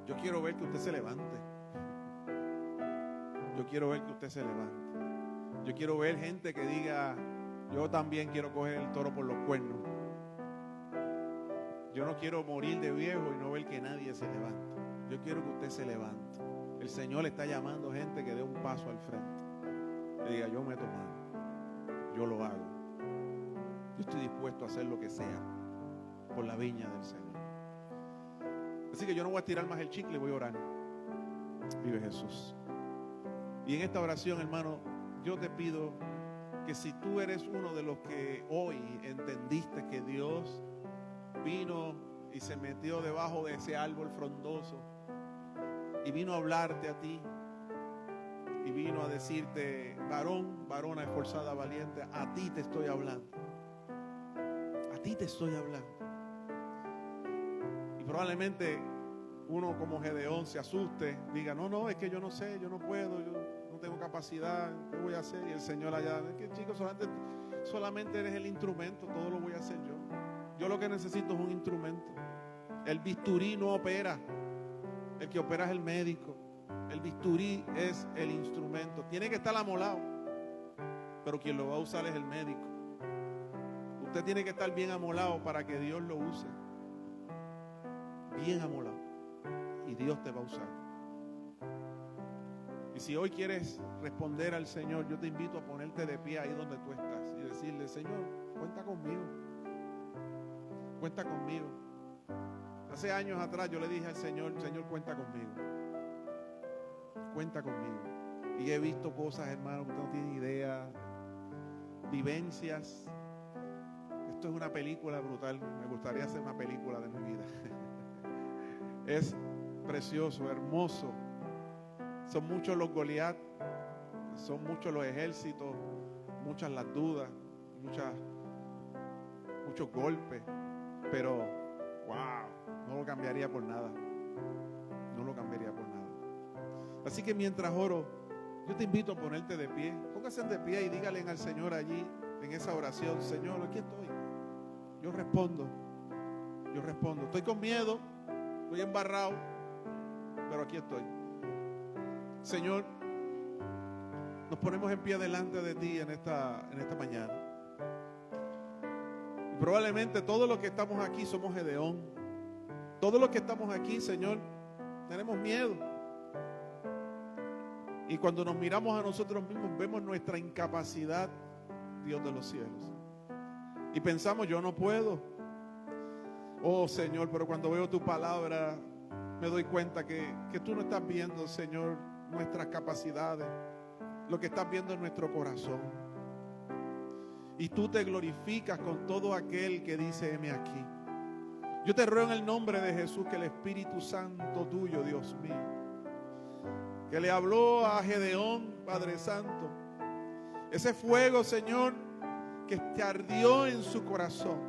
Yo quiero ver que usted se levante. Yo quiero ver que usted se levante. Yo quiero ver gente que diga: yo también quiero coger el toro por los cuernos. Yo no quiero morir de viejo y no ver que nadie se levante. Yo quiero que usted se levante. El Señor le está llamando gente que dé un paso al frente. Que diga: yo meto mano. Yo lo hago. Yo estoy dispuesto a hacer lo que sea por la viña del Señor. Así que yo no voy a tirar más el chicle, voy a orar. Vive Jesús. Y en esta oración, hermano, yo te pido que si tú eres uno de los que hoy entendiste que Dios vino y se metió debajo de ese árbol frondoso y vino a hablarte a ti y vino a decirte: varón, varona esforzada, valiente, a ti te estoy hablando. A ti te estoy hablando. Y probablemente uno como Gedeón se asuste, diga: no, es que yo no sé, yo no puedo, yo no tengo capacidad, ¿qué voy a hacer? Y el Señor allá: es que, chico, solamente eres el instrumento, todo lo voy a hacer yo. Yo lo que necesito es un instrumento. El bisturí no opera, el que opera es el médico. El bisturí es el instrumento. Tiene que estar amolado, pero quien lo va a usar es el médico. Usted tiene que estar bien amolado para que Dios lo use. Bien amolado. Y Dios te va a usar. Y si hoy quieres responder al Señor, yo te invito a ponerte de pie ahí donde tú estás y decirle: Señor, cuenta conmigo. Cuenta conmigo. Hace años atrás yo le dije al Señor: Señor, cuenta conmigo. Cuenta conmigo. Y he visto cosas, hermano, que no tienen idea. Vivencias. Esto es una película brutal. Me gustaría hacer una película de mi vida. Es precioso, hermoso. Son muchos los Goliat, son muchos los ejércitos, muchas las dudas, muchos golpes. Pero, wow, no lo cambiaría por nada. No lo cambiaría por nada. Así que mientras oro, yo te invito a ponerte de pie. Póngase de pie y dígale al Señor allí, en esa oración: Señor, aquí estoy. Yo respondo. Estoy con miedo, estoy embarrado, pero aquí estoy. Señor, nos ponemos en pie delante de ti en esta mañana. Y probablemente todos los que estamos aquí somos Gedeón. Todos los que estamos aquí, Señor, tenemos miedo. Y cuando nos miramos a nosotros mismos, vemos nuestra incapacidad, Dios de los cielos. Y pensamos: yo no puedo. Oh, Señor, pero cuando veo tu palabra, me doy cuenta que tú no estás viendo, Señor, nuestras capacidades. Lo que estás viendo es nuestro corazón. Y tú te glorificas con todo aquel que dice: heme aquí. Yo te ruego en el nombre de Jesús que el Espíritu Santo tuyo, Dios mío, que le habló a Gedeón, Padre Santo. Ese fuego, Señor, que te ardió en su corazón.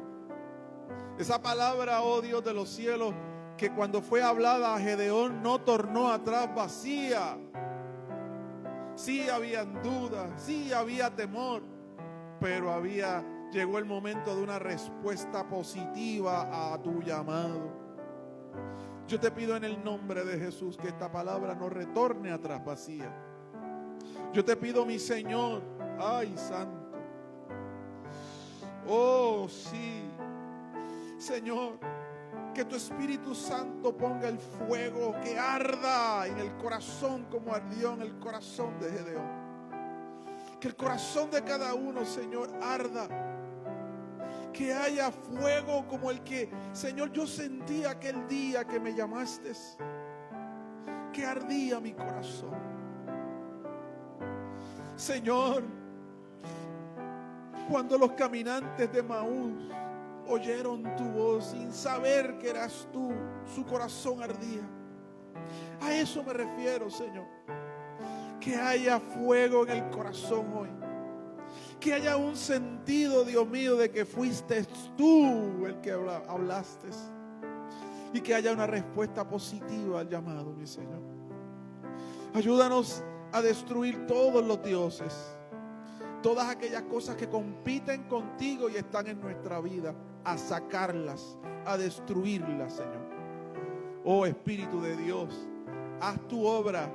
Esa palabra, oh Dios de los cielos, que cuando fue hablada a Gedeón no tornó atrás vacía. Sí habían dudas, sí había temor, pero llegó el momento de una respuesta positiva a tu llamado. Yo te pido en el nombre de Jesús que esta palabra no retorne atrás vacía. Yo te pido, mi Señor, ay, Santo, oh sí, Señor, que tu Espíritu Santo ponga el fuego que arda en el corazón como ardió en el corazón de Gedeón. Que el corazón de cada uno, Señor, arda. Que haya fuego como el que, Señor, yo sentí aquel día que me llamaste. Que ardía mi corazón. Señor, cuando los caminantes de Maús oyeron tu voz sin saber que eras tú, su corazón ardía. A eso me refiero, Señor. Que haya fuego en el corazón hoy. Que haya un sentido, Dios mío, de que fuiste tú el que hablaste. Y que haya una respuesta positiva al llamado, mi Señor. Ayúdanos a destruir todos los dioses. Todas aquellas cosas que compiten contigo y están en nuestra vida. A sacarlas, a destruirlas, Señor. Oh Espíritu de Dios, haz tu obra.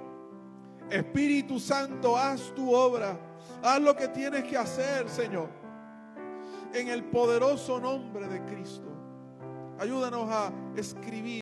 Espíritu Santo, haz tu obra. Haz lo que tienes que hacer, Señor. En el poderoso nombre de Cristo. Ayúdanos a escribir.